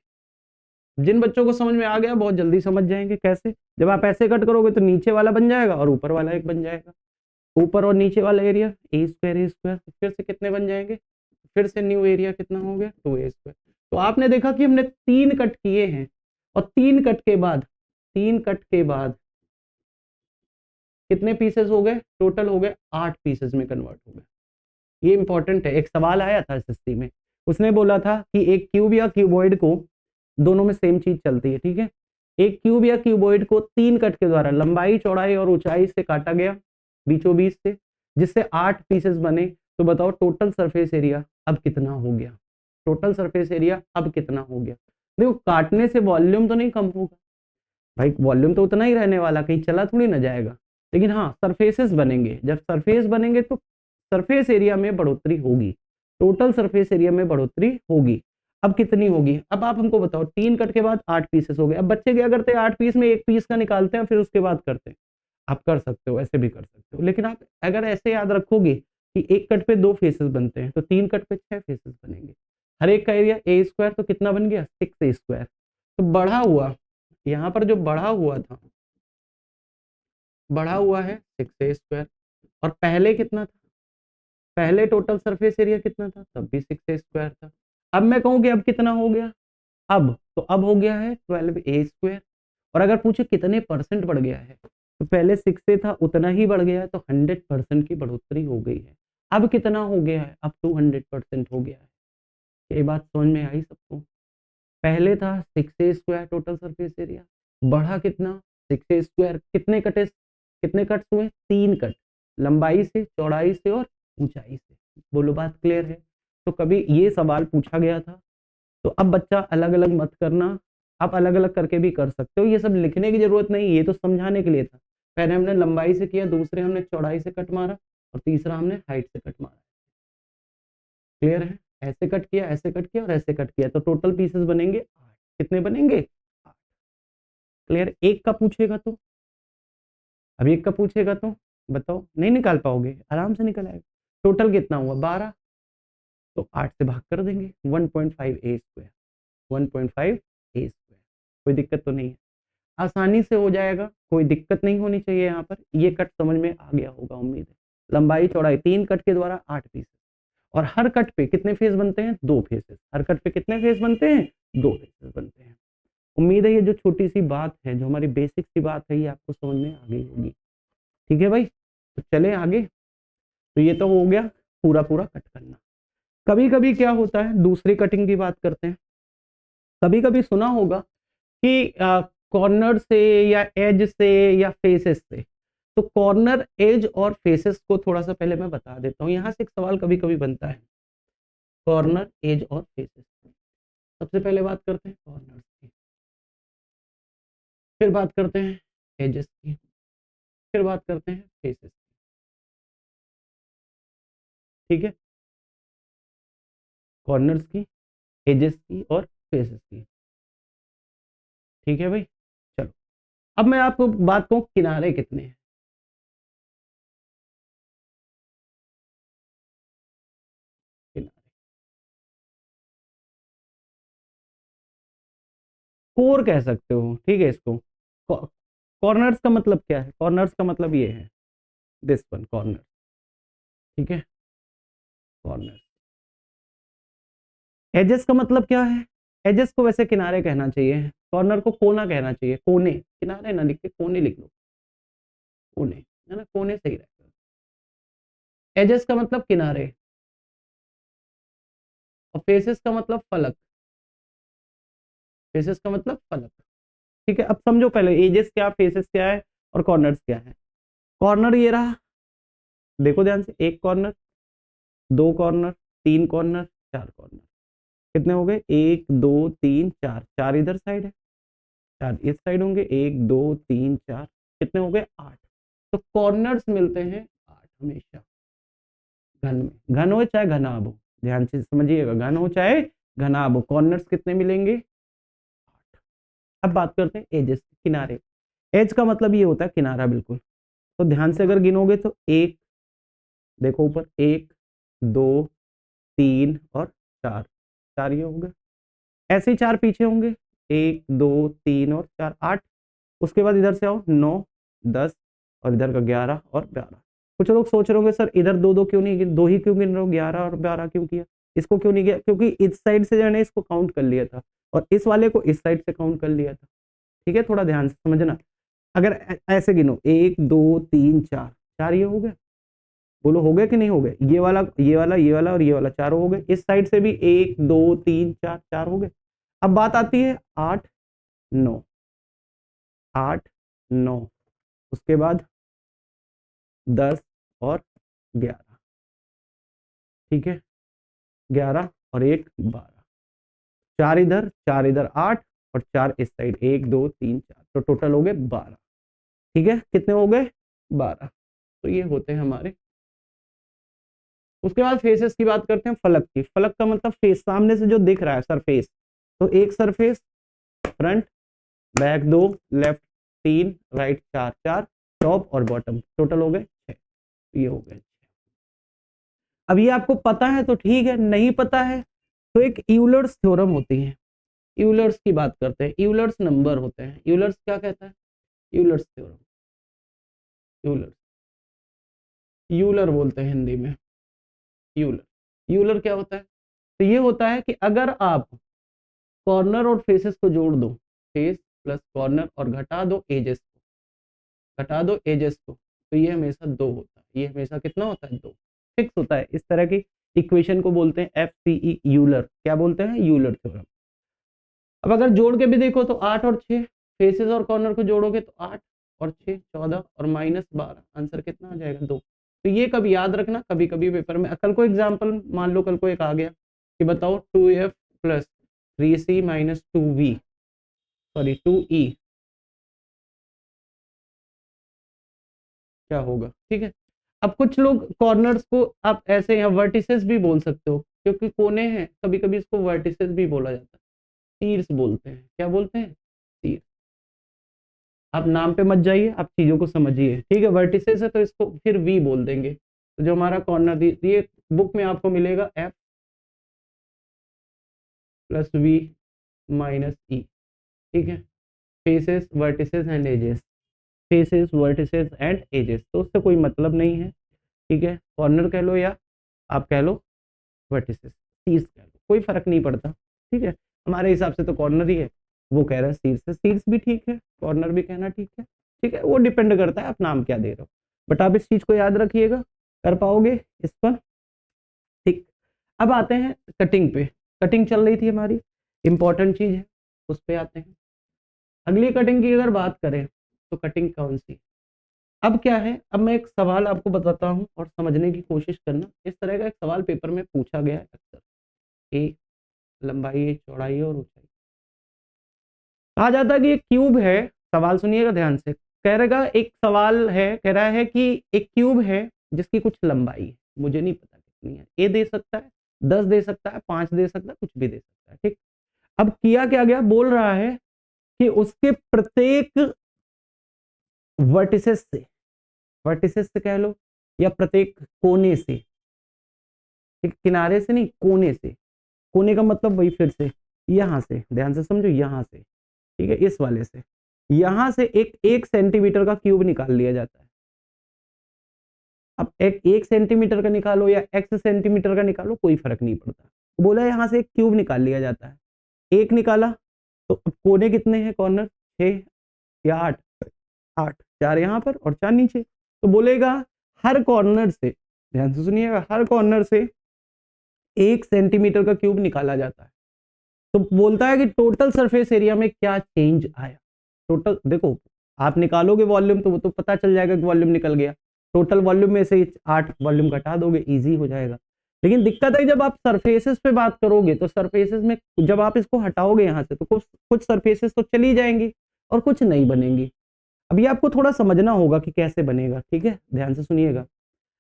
जिन बच्चों को समझ में आ गया बहुत जल्दी समझ जाएंगे कैसे। जब आप ऐसे कट करोगे तो नीचे वाला बन जाएगा और ऊपर वाला एक बन जाएगा। ऊपर और नीचे वाला एरिया ए स्क्वायर, फिर से कितने बन जाएंगे? फिर से न्यू एरिया कितना हो गया? 2a square. तो आपने देखा कि हमने 3 कट किए हैं, और 3 कट के बाद, 3 कट के बाद कितने पीसेस हो गए? टोटल हो गए 8 पीसेस में कन्वर्ट हो गए। ये इंपॉर्टेंट है, एक सवाल आया था एसएससी में, उसने बोला था कि एक क्यूब या क्यूबॉइड को, दोनों में सेम चीज चलती है, ठीक है, एक क्यूब या क्यूबॉइड को 3 कट के द्वारा लंबाई चौड़ाई और ऊंचाई से काटा गया बीचों बीच से, जिससे 8 पीसेस बने। तो बताओ टोटल सरफेस एरिया अब कितना हो गया? टोटल सरफेस एरिया अब कितना हो गया? देखो काटने से वॉल्यूम तो नहीं कम होगा भाई, वॉल्यूम तो उतना ही रहने वाला, कहीं चला थोड़ी ना जाएगा। लेकिन हाँ सरफेसेस बनेंगे, जब सरफेस बनेंगे तो सरफेस एरिया में बढ़ोतरी होगी, टोटल सरफेस एरिया में बढ़ोतरी होगी। अब कितनी होगी? अब आप हमको बताओ, 3 कट के बाद 8 पीसेस हो गए। अब बच्चे क्या करते हैं? 8 पीस में एक पीस का निकालते हैं फिर उसके बाद करते हैं। आप कर सकते हो, ऐसे भी कर सकते हो, लेकिन आप अगर ऐसे याद रखोगे कि एक कट पे 2 फेसेस बनते हैं तो 3 कट पे 6 फेसेस बनेंगे। हर एक का एरिया a स्क्वायर, तो कितना बन गया? 6a square. तो बढ़ा हुआ, यहाँ पर जो बढ़ा हुआ था, बढ़ा हुआ है 6a स्क्वायर। और पहले कितना था? पहले टोटल सरफेस एरिया कितना था? तब भी 6a स्क्वायर था। अब मैं कहूँ कि अब कितना हो गया? अब तो अब हो गया है 12a स्क्वायर। और अगर पूछे कितने परसेंट बढ़ गया है, तो पहले 6 से था उतना ही बढ़ गया है, तो 100% की बढ़ोतरी हो गई है। अब कितना हो गया है? अब 200% हो गया है। ये बात समझ में आई सबको? पहले था 6a square total surface area, बढ़ा कितना? 6a square. कितने कटे, कितने कट्स हुए? 3 कट, लंबाई से, चौड़ाई से और ऊंचाई से। बोलो बात क्लियर है? तो कभी ये सवाल पूछा गया था। तो अब बच्चा अलग अलग मत करना, आप अलग अलग करके भी कर सकते हो, ये सब लिखने की जरूरत नहीं, ये तो समझाने के लिए था। पहले हमने लंबाई से किया, दूसरे हमने चौड़ाई से कट मारा, और तीसरा हमने हाइट से कट मारा। क्लियर है? ऐसे कट किया, ऐसे कट किया और ऐसे कट किया, तो टोटल पीसेस बनेंगे 8। कितने बनेंगे? 8। क्लियर? एक का पूछेगा तो, अब एक का पूछेगा तो बताओ, नहीं निकाल पाओगे? आराम से निकल आएगा। टोटल कितना हुआ? 12। तो 8 से भाग कर देंगे, 1.5a स्क्वायर, 1.5a स्क्वायर। कोई दिक्कत तो नहीं है, आसानी से हो जाएगा, कोई दिक्कत नहीं होनी चाहिए। यहाँ पर ये कट समझ में आ गया होगा उम्मीद है। लंबाई चौड़ाई 3 कट के द्वारा 8 पीस, और हर कट पे कितने फेस बनते हैं? 2 फेसेस। हर कट पे कितने फेस बनते हैं? 2 फेसेस बनते हैं। उम्मीद है ये जो छोटी सी बात है, जो हमारी बेसिक सी बात है, ये आपको समझ में आ गई होगी। ठीक है भाई, तो चले आगे। तो ये तो हो गया पूरा पूरा कट करना। कभी कभी क्या होता है, दूसरी कटिंग की बात करते हैं। कभी कभी सुना होगा कि कॉर्नर से या एज से या फेसेस से, तो कॉर्नर, एज और फेसेस को थोड़ा सा पहले मैं बता देता हूँ, यहाँ से एक सवाल कभी कभी बनता है, कॉर्नर, एज और फेसेस। सबसे पहले बात करते हैं कॉर्नर की, फिर बात करते हैं एजेस की, फिर बात करते हैं फेसेस की। ठीक है, कॉर्नर्स की, एजेस की और फेसेस की। ठीक है भाई, चलो अब मैं आपको बात कहूँ किनारे कितने हैं। किनारे, कोर कह सकते हो, ठीक है इसको। कॉर्नर्स का मतलब क्या है, कॉर्नर्स का मतलब ये है, दिस वन कॉर्नर। ठीक है, कॉर्नर। एजेस का मतलब क्या है, एजेस को वैसे किनारे कहना चाहिए, कॉर्नर को कोना कहना चाहिए, कोने, किनारे ना लिख के कोने लिख लो, कोने है ना, कोने सही रहेगा। एजेस का मतलब किनारे, और फेसेस का मतलब फलक, फेसेस का मतलब फलक। ठीक है, अब समझो पहले एजेस क्या, फेसेस क्या है और कॉर्नर्स क्या है। कॉर्नर ये रहा, देखो ध्यान से, एक कॉर्नर, दो कॉर्नर, तीन कॉर्नर, चार कॉर्नर। कितने हो गए, एक दो तीन चार, चार इधर साइड है, चार इस साइड होंगे, एक दो तीन चार, कितने हो गए, आठ। तो कॉर्नर्स मिलते हैं आठ हमेशा, घन में, घन हो चाहे घनाभ हो, ध्यान से समझिएगा, घन हो चाहे घनाभ हो, कॉर्नर्स कितने मिलेंगे, आठ। अब बात करते हैं एजेस, किनारे। एज का मतलब ये होता है किनारा, बिल्कुल। तो ध्यान से अगर गिनोगे तो एक, देखो ऊपर, एक दो तीन और चार, चार ये हो गए, ऐसे ही चार पीछे होंगे, एक दो तीन और चार, आठ। उसके बाद इधर से आओ, नौ, दस, और इधर का 11 और 12। कुछ लोग सोच रहे होंगे सर इधर दो दो क्यों नहीं दो ही क्यों गिन रहे हो, 11 और 12 क्यों किया, इसको क्यों नहीं किया, क्योंकि इस साइड से जो है इसको काउंट कर लिया था और इस वाले को इस साइड से काउंट कर लिया था। ठीक है, थोड़ा ध्यान से समझना। अगर ऐसे गिनो, एक दो तीन चार, चार ये हो गए, बोलो हो गए कि नहीं हो गए, ये वाला ये वाला ये वाला और ये वाला, चारों हो गए। इस साइड से भी एक दो तीन चार, चार हो गए। अब बात आती है आठ नौ, आठ नौ, उसके बाद 10 और 11। ठीक है, 11 और एक 12, चार इधर आठ, और चार इस साइड, एक दो तीन चार, तो टोटल हो गए 12। ठीक है, कितने हो गए, 12। तो ये होते हैं हमारे। उसके बाद फेसेस की बात करते हैं, फलक की। फलक का मतलब फेस, सामने से जो दिख रहा है सरफेस, तो एक सरफेस, फ्रंट बैक दो, लेफ्ट तीन, राइट चार, चार टॉप और बॉटम, टोटल हो गए 6। ये हो गए। अब ये आपको पता है तो ठीक है, नहीं पता है तो एक यूलर्स थ्योरम होती है, यूलर्स की बात करते हैं, यूलर्स नंबर होते हैं, यूलर्स क्या कहता है, यूलर्स थ्योरम, यूलर, यूलर बोलते हैं हिंदी में, यूलर। यूलर क्या होता है, तो ये होता है कि अगर आप कॉर्नर और फेसेस को जोड़ दो, फेस प्लस कॉर्नर, और घटा दो एजेस को, घटा दो एजेस को, तो ये हमेशा दो होता है, ये हमेशा कितना होता है, दो, फिक्स होता है। इस तरह की इक्वेशन को बोलते हैं FCE, यूलर, क्या बोलते हैं, यूलर थ्योरम। अब अगर जोड़ के भी देखो तो 8 और 6, फेसेस और कॉर्नर को जोड़ोगे तो 8 और 6 14 और -12, आंसर कितना आ जाएगा, 2। तो ये कभी याद रखना, कभी कभी पेपर में, कल को एग्जाम्पल मान लो, कल को एक आ गया कि बताओ 2F plus 3C minus 2V, sorry 2E, क्या होगा। ठीक है, अब कुछ लोग कॉर्नर्स को आप ऐसे यहाँ वर्टिसेस भी बोल सकते हो, क्योंकि कोने हैं, कभी कभी इसको वर्टिसेस भी बोला जाता है, तीर्स बोलते हैं, क्या बोलते हैं, तीर। आप नाम पे मत जाइए, आप चीजों को समझिए। ठीक है, वर्टिसेस है तो इसको फिर वी बोल देंगे। तो जो हमारा कॉर्नर, ये बुक में आपको मिलेगा F plus V minus E। ठीक है, faces vertices and edges, faces vertices and edges, तो उससे कोई मतलब नहीं है। ठीक है, कॉर्नर कह लो या आप कह लो वर्टिसेस, शीर्ष कह लो, कोई फर्क नहीं पड़ता। ठीक है, हमारे हिसाब से तो कॉर्नर ही है, वो कह रहा है शीर्ष है, शीर्ष भी ठीक है, कॉर्नर भी कहना ठीक है। ठीक है, वो डिपेंड करता है आप नाम क्या दे रहे हो, बट आप इस चीज को याद रखिएगा, कर पाओगे इस पर। ठीक, अब आते हैं कटिंग पे। कटिंग चल रही थी हमारी, इंपॉर्टेंट चीज है, उस पे आते हैं। अगली कटिंग की अगर बात करें तो कटिंग कौन सी, अब क्या है, अब मैं एक सवाल आपको बताता हूं और समझने की कोशिश करना। इस तरह का एक सवाल पेपर में पूछा गया है अक्सर। ए लंबाई है, चौड़ाई है और ऊंचाई। कहा जाता है कि एक क्यूब है, सवाल सुनिएगा ध्यान से। कह रहेगा, एक सवाल है, कह रहा है कि एक क्यूब है जिसकी कुछ लंबाई है, मुझे नहीं पता कितनी है। ए दे सकता है, 10 दे सकता है, 5 दे सकता है, कुछ भी दे सकता है, ठीक। अब किया क्या गया, बोल रहा है कि उसके प्रत्येक वर्टिसेस से, वर्टिसेस से कह लो या प्रत्येक कोने से, ठीक, किनारे से नहीं, कोने से। कोने का मतलब वही फिर से यहां से, ध्यान से समझो, यहां से, ठीक है, इस वाले से, यहां से एक 1 सेंटीमीटर का क्यूब निकाल लिया जाता है। अब एक सेंटीमीटर का निकालो या एक्स सेंटीमीटर का निकालो, कोई फर्क नहीं पड़ता। बोला यहां से एक क्यूब निकाल लिया जाता है, एक निकाला, तो अब कोने कितने हैं, कॉर्नर 6 या 8, 8, 4 यहाँ पर और 4 नीचे। तो बोलेगा हर कॉर्नर से, ध्यान से सुनिएगा, हर कॉर्नर से 1 सेंटीमीटर का क्यूब निकाला जाता है। तो बोलता है कि टोटल सरफेस एरिया में क्या चेंज आया। टोटल देखो, आप निकालोगे वॉल्यूम तो वो तो पता चल जाएगा कि वॉल्यूम निकल गया। टोटल वॉल्यूम में से 8 वॉल्यूम घटा दोगे, इजी हो जाएगा। लेकिन दिक्कत है जब आप सरफेसेस पे बात करोगे तो सरफेसेस में जब आप इसको हटाओगे यहां से तो कुछ सरफेसेस तो चली जाएंगी और कुछ नहीं बनेंगी। अब ये आपको थोड़ा समझना होगा कि कैसे बनेगा, ठीक है, ध्यान से सुनिएगा।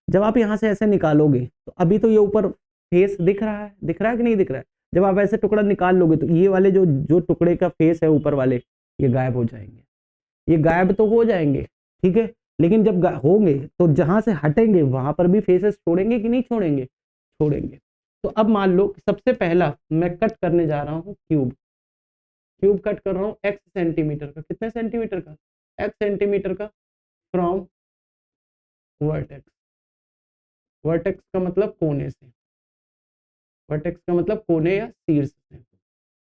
जब आप यहाँ से ऐसे निकालोगे तो अभी तो ये ऊपर फेस दिख रहा है, दिख रहा है कि नहीं दिख रहा है। जब आप ऐसे टुकड़ा निकाल लोगे तो ये वाले जो जो टुकड़े का फेस है ऊपर वाले, ये गायब हो जाएंगे, ये गायब तो हो जाएंगे, ठीक है। लेकिन जब होंगे तो जहां से हटेंगे वहां पर भी फेसेस छोड़ेंगे कि नहीं छोड़ेंगे, छोड़ेंगे। तो अब मान लो सबसे पहला मैं कट करने जा रहा हूँ क्यूब, क्यूब कट कर रहा हूँ एक्स सेंटीमीटर का, कितने सेंटीमीटर का, एक्स सेंटीमीटर का, फ्रॉम वर्टेक्स, वर्टेक्स का मतलब कोने से, वर्टेक्स का मतलब कोने या शीर्ष से।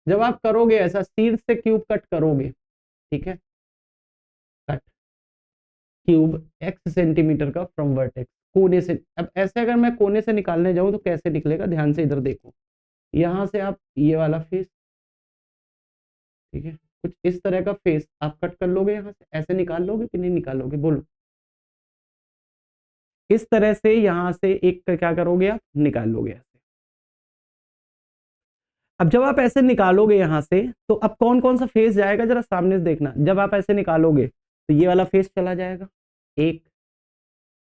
जब आप करोगे ऐसा शीर्ष से क्यूब कट करोगे, ठीक है, कट क्यूब एक्स सेंटीमीटर का फ्रॉम वर्टेक्स, कोने से। अब ऐसे अगर मैं कोने से निकालने जाऊं तो कैसे निकलेगा, ध्यान से इधर देखो, यहां से आप ये वाला फेस, ठीक है, कुछ इस तरह का फेस आप कट कर लोगे, यहां से ऐसे निकाल लोगे कि नहीं निकालोगे, बोलो। इस तरह से यहां से एक का क्या करोगे, आप निकाल लोगे ऐसे। अब जब आप ऐसे निकालोगे यहां से तो अब कौन कौन सा फेस जाएगा जरा सामने से देखना। जब आप ऐसे निकालोगे तो ये वाला फेस चला जाएगा, एक,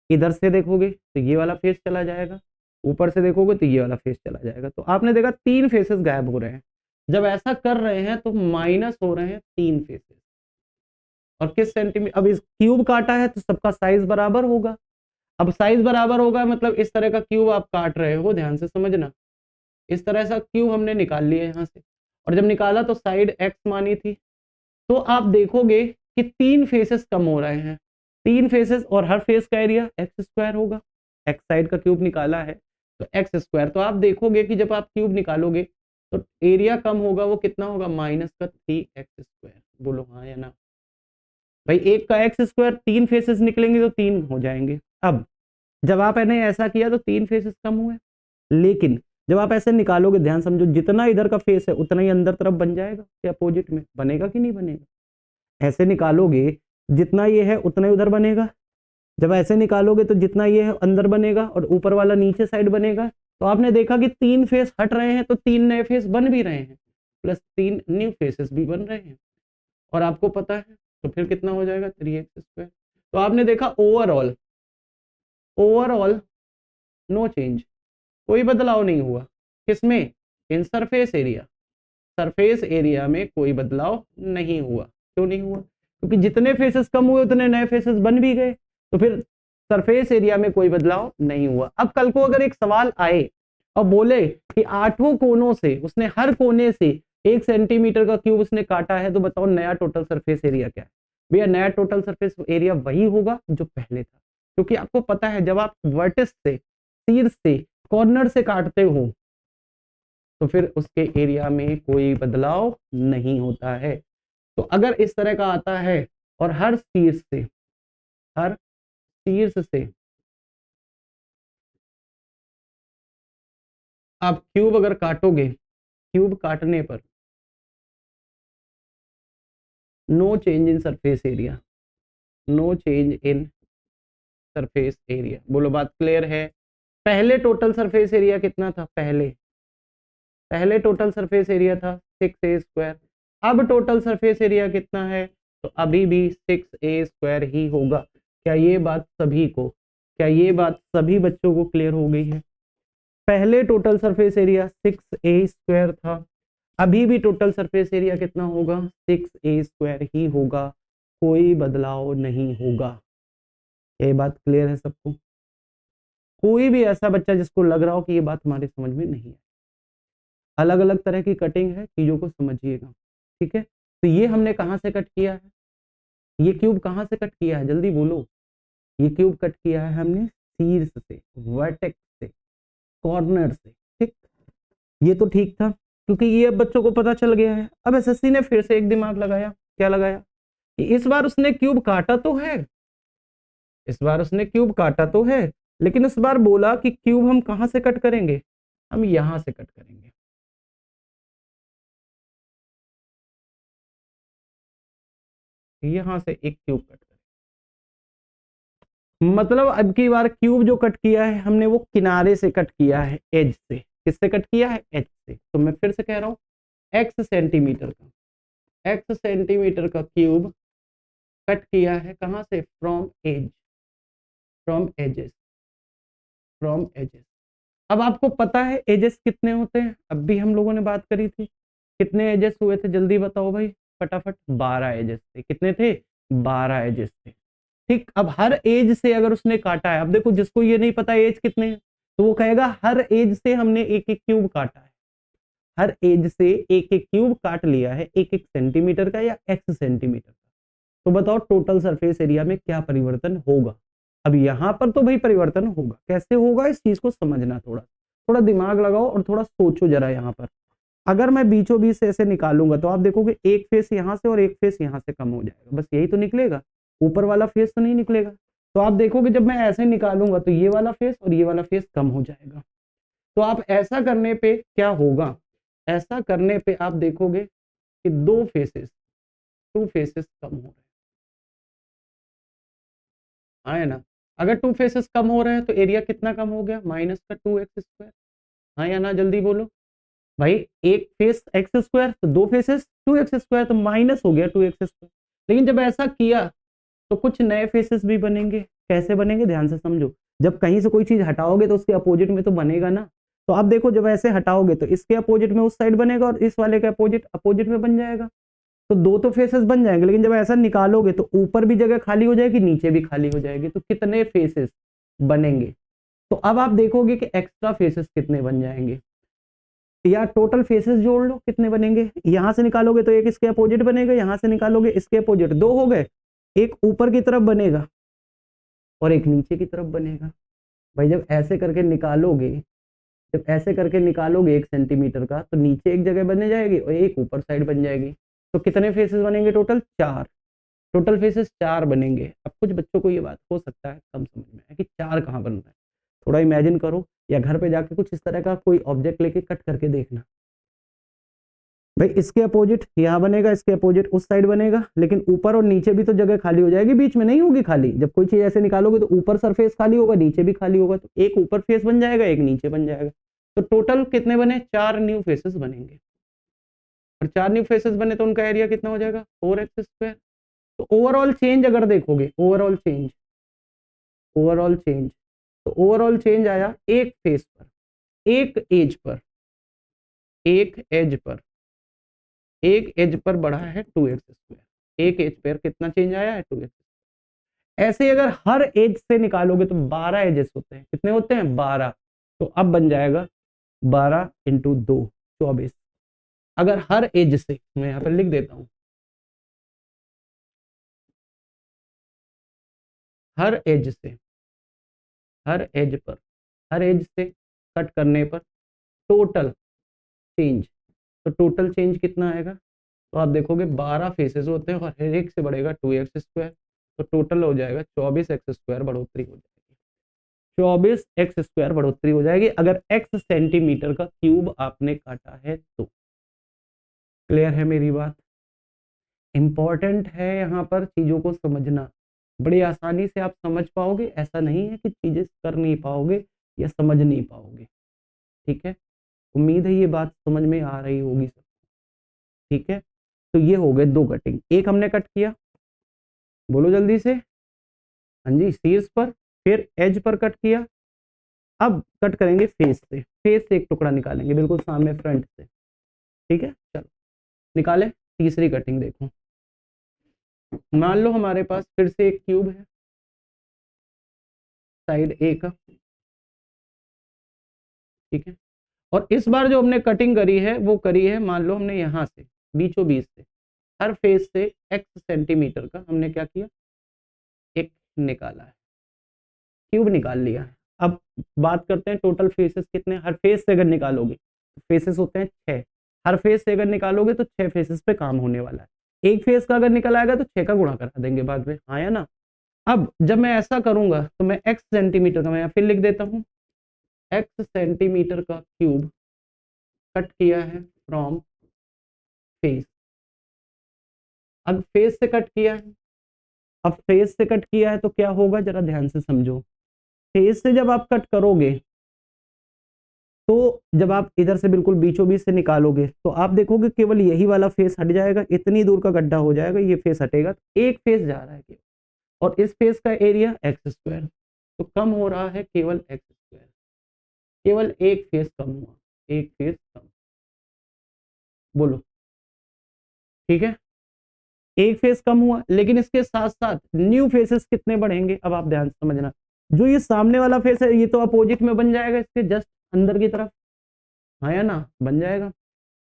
इधर से देखोगे तो ये वाला फेस चला जाएगा, ऊपर से देखोगे तो ये वाला फेस चला जाएगा। तो आपने देखा 3 फेसेस गायब हो रहे हैं। जब ऐसा कर रहे हैं तो माइनस हो रहे हैं 3 फेसेस। और किस सेंटीमीटर, अब इस क्यूब काटा है तो सबका साइज बराबर होगा। अब साइज बराबर होगा मतलब इस तरह का क्यूब आप काट रहे हो, ध्यान से समझना, इस तरह सा क्यूब हमने निकाल लिया यहाँ से। और जब निकाला तो साइड एक्स मानी थी, तो आप देखोगे कि 3 फेसेस कम हो रहे हैं, 3 फेसेस, और हर फेस का एरिया एक्स स्क्वायर होगा। एक्स साइड का क्यूब निकाला है तो एक्स स्क्वायर। तो आप देखोगे कि जब आप क्यूब निकालोगे तो एरिया कम होगा, वो कितना होगा, माइनस का 3x²। बोलो हाँ या ना। भाई एक का एक्स स्क्वायर, 3 फेसेस निकलेंगे तो 3 हो जाएंगे। अब जब आपने ऐसा किया तो 3 फेसेस कम हुए, लेकिन जब आप ऐसे निकालोगे, ध्यान समझो, जितना इधर का फेस है उतना ही अंदर तरफ बन जाएगा या अपोजिट में बनेगा कि नहीं बनेगा। ऐसे निकालोगे जितना ये है उतना ही उधर बनेगा, जब ऐसे निकालोगे तो जितना ये है अंदर बनेगा और ऊपर वाला नीचे साइड बनेगा। तो आपने देखा कि 3 फेस हट रहे हैं तो 3 नए फेस बन भी रहे हैं, प्लस 3 न्यू फेसेस भी बन रहे हैं। और आपको पता है तो फिर कितना हो जाएगा, 3x²। तो आपने देखा ओवरऑल, ओवरऑल नो चेंज, कोई बदलाव नहीं हुआ। किसमें, इन सरफेस एरिया, सरफेस एरिया में कोई बदलाव नहीं हुआ। क्यों नहीं हुआ, क्योंकि जितने फेसेस कम हुए उतने नए फेसेस बन भी गए, तो फिर सरफेस एरिया में कोई बदलाव नहीं हुआ। अब कल को अगर एक सवाल आए और बोले कि 8 कोनों से उसने हर कोने से 1 सेंटीमीटर का क्यूब उसने काटा है, तो बताओ नया टोटल सरफेस एरिया क्या है। भैया नया टोटल सरफेस एरिया वही होगा जो पहले था, क्योंकि आपको पता है जब आप वर्टिस से, शीर्ष से, कॉर्नर से काटते हो तो फिर उसके एरिया में कोई बदलाव नहीं होता है। तो अगर इस तरह का आता है और हर शीर्ष से, हर शीर्ष से आप क्यूब अगर काटोगे, क्यूब काटने पर no change in surface area, no change in surface area. बोलो बात क्लियर है? पहले टोटल सरफेस एरिया कितना था? पहले टोटल सरफेस एरिया था 6a²। अब टोटल सरफेस एरिया कितना है? तो अभी भी 6a² ही होगा। क्या ये बात सभी बच्चों को क्लियर हो गई है? पहले टोटल सरफेस एरिया 6a² था, अभी भी टोटल सरफेस एरिया कितना होगा? 6a² ही होगा, कोई बदलाव नहीं होगा। ये बात क्लियर है सबको? कोई भी ऐसा बच्चा जिसको लग रहा हो कि ये बात हमारी समझ में नहीं है, अलग अलग तरह की कटिंग है, चीजों को समझिएगा, ठीक है? तो ये हमने कहां से कट किया है? ये क्यूब कहां से कट किया है? जल्दी बोलो। ये क्यूब कट किया है हमने शीर्ष से, वर्टेक्स से, कॉर्नर से, ठीक? ये तो ठीक था, क्योंकि ये अब बच्चों को पता चल गया है। अब एसएससी ने फिर से एक दिमाग लगाया। क्या लगाया? कि इस बार उसने क्यूब काटा तो है, लेकिन इस बार बोला कि क्यूब हम कहां से कट करेंगे? हम यहां से कट करेंगे। यहां से एक क्यूब कट करेंगे, मतलब अब की बार क्यूब जो कट किया है हमने वो किनारे से कट किया है, एज से। किससे कट किया है? एज से। तो मैं फिर से कह रहा हूं, एक्स सेंटीमीटर का क्यूब कट किया है कहां से? From edges. अब आपको पता है एजेस कितने होते हैं? अब भी हम लोगों ने बात करी थी। कितने एजेस हुए थे? जल्दी बताओ भाई फटाफट। 12 एजेस थे। कितने थे? 12 एजेस थे। ठीक, अब हर एज से अगर उसने काटा है, अब देखो जिसको ये नहीं पता एज कितने हैं, तो वो कहेगा हर एज से हमने एक एक क्यूब काटा है। हर एज से एक एक क्यूब काट लिया है, एक एक सेंटीमीटर का या एक्स सेंटीमीटर का। तो बताओ टोटल सरफेस एरिया में क्या परिवर्तन होगा? अब यहां पर तो भाई परिवर्तन होगा। कैसे होगा इस चीज को समझना, थोड़ा थोड़ा दिमाग लगाओ और थोड़ा सोचो जरा। यहाँ पर अगर मैं बीचों बीच से ऐसे निकालूंगा तो आप देखोगे एक फेस यहाँ से और एक फेस यहाँ से कम हो जाएगा, बस यही तो निकलेगा, ऊपर वाला फेस तो नहीं निकलेगा। तो आप देखोगे जब मैं ऐसे निकालूंगा तो ये वाला फेस और ये वाला फेस कम हो जाएगा। तो आप ऐसा करने पे क्या होगा? ऐसा करने पे आप देखोगे कि टू फेसेस कम हो रहे हैं। हाँ है ना? अगर टू फेसेस कम हो रहे हैं तो एरिया कितना कम हो गया? माइनस का 2x²। हाँ या ना? जल्दी बोलो भाई। एक फेस x² तो दो फेसेस 2x², तो माइनस हो गया 2x²। लेकिन जब ऐसा किया तो कुछ नए फेसेस भी बनेंगे। कैसे बनेंगे? ध्यान से समझो। जब कहीं से कोई चीज हटाओगे तो उसके अपोजिट में तो बनेगा ना। तो आप देखो जब ऐसे हटाओगे तो इसके अपोजिट में उस साइड बनेगा और इस वाले के अपोजिट अपोजिट में बन जाएगा। तो दो तो फेसेस बन जाएंगे, लेकिन जब ऐसा निकालोगे तो ऊपर भी जगह खाली हो जाएगी, नीचे भी खाली हो जाएगी। तो कितने फेसेस बनेंगे? तो अब आप देखोगे कि एक्स्ट्रा फेसेस कितने बन जाएंगे, या टोटल फेसेस जोड़ लो कितने बनेंगे। यहां से निकालोगे तो एक इसके अपोजिट बनेगा, यहां से निकालोगे इसके अपोजिट, दो हो गए। एक ऊपर की तरफ बनेगा और एक नीचे की तरफ बनेगा। भाई जब ऐसे करके निकालोगे 1 सेंटीमीटर का, तो नीचे एक जगह बन जाएगी और एक ऊपर साइड बन जाएगी। तो कितने फेसेस बनेंगे? टोटल 4। टोटल फेसेस 4 बनेंगे। अब कुछ बच्चों को ये बात हो सकता है कम समझ में है कि 4 कहाँ बन रहा है। थोड़ा इमेजिन करो, या घर पे जाके कुछ इस तरह का कोई ऑब्जेक्ट लेके कट करके देखना। भाई इसके अपोजिट यहाँ बनेगा, इसके अपोजिट उस साइड बनेगा, लेकिन ऊपर और नीचे भी तो जगह खाली हो जाएगी, बीच में नहीं होगी खाली। जब कोई चीज ऐसे निकालोगे तो ऊपर सरफेस खाली होगा, नीचे भी खाली होगा, तो एक ऊपर फेस बन जाएगा, एक नीचे बन जाएगा। तो टोटल कितने बने? 4 न्यू फेसेस बनेंगे। और 4 न्यू फेसेस बने तो उनका एरिया कितना हो जाएगा? 4x²। तो ओवरऑल चेंज अगर देखोगे, तो ओवरऑल चेंज आया एक फेस पर, एक एज पर, एक एज पर बढ़ा है 2x²। एक एज पर कितना चेंज आया है? 2x। ऐसे अगर हर एज से निकालोगे तो 12 एजेस होते हैं। कितने होते हैं? 12। तो अब बन जाएगा 12 इंटू 2, 24। अगर हर एज से, मैं यहाँ पर लिख देता हूं, हर एज से, हर एज से कट करने पर टोटल चेंज, तो टोटल चेंज कितना आएगा? तो आप देखोगे 12 फेसेस होते हैं और हर एक से बढ़ेगा 2x²। तो टोटल हो जाएगा 24x² बढ़ोतरी हो जाएगी। 24x² बढ़ोतरी हो जाएगी अगर x सेंटीमीटर का क्यूब आपने काटा है तो। क्लियर है मेरी बात? इंपॉर्टेंट है यहाँ पर चीजों को समझना। बड़ी आसानी से आप समझ पाओगे, ऐसा नहीं है कि चीजें कर नहीं पाओगे या समझ नहीं पाओगे। ठीक है, उम्मीद है ये बात समझ में आ रही होगी सब। ठीक है, तो ये हो गए 2 कटिंग, एक हमने कट किया, बोलो जल्दी से, हाँ जी, शीर्ष पर, फिर एज पर कट किया। अब कट करेंगे फेस से, फेस से एक टुकड़ा निकालेंगे बिल्कुल सामने फ्रंट से। ठीक है, चलो निकाले। तीसरी कटिंग देखो, मान लो हमारे पास फिर से एक क्यूब है साइड ए का। ठीक है, और इस बार जो हमने कटिंग करी है वो करी है, मान लो हमने यहां से बीचों बीच से हर फेस से x सेंटीमीटर का हमने क्या किया, एक निकाला है, क्यूब निकाल लिया है। अब बात करते हैं टोटल फेसेस कितने, हर फेस से अगर निकालोगे तो फेसेस होते हैं 6, हर फेस से अगर निकालोगे तो 6 फेसेस पे काम होने वाला है। एक फेस का अगर निकल आएगा तो 6 का गुणा करा देंगे बाद में, हाँ या ना। अब जब मैं ऐसा करूंगा तो मैं x सेंटीमीटर का, मैं यहाँ फिर लिख देता हूँ, x सेंटीमीटर का क्यूब कट किया है फ्रॉम फेस। अब फेस से कट किया है, अब फेस से कट किया है तो क्या होगा, जरा ध्यान से समझो। फेस से जब आप कट करोगे तो जब आप इधर से बिल्कुल बीचों बीच से निकालोगे तो आप देखोगे केवल यही वाला फेस हट जाएगा, इतनी दूर का गड्ढा हो जाएगा, ये फेस हटेगा, एक फेस जा रहा है केवल, और इस फेस का एरिया एक्स स्क्वायर, तो कम हो रहा है केवल एक्स स्क्वायर, केवल एक फेस कम हुआ, एक फेस कम, बोलो। ठीक है, एक फेस कम हुआ, लेकिन इसके साथ साथ न्यू फेसेस कितने बढ़ेंगे, अब आप ध्यान से समझना। जो ये सामने वाला फेस है ये तो अपोजिट में बन जाएगा इसके जस्ट अंदर की तरफ, हाँ या ना, बन जाएगा।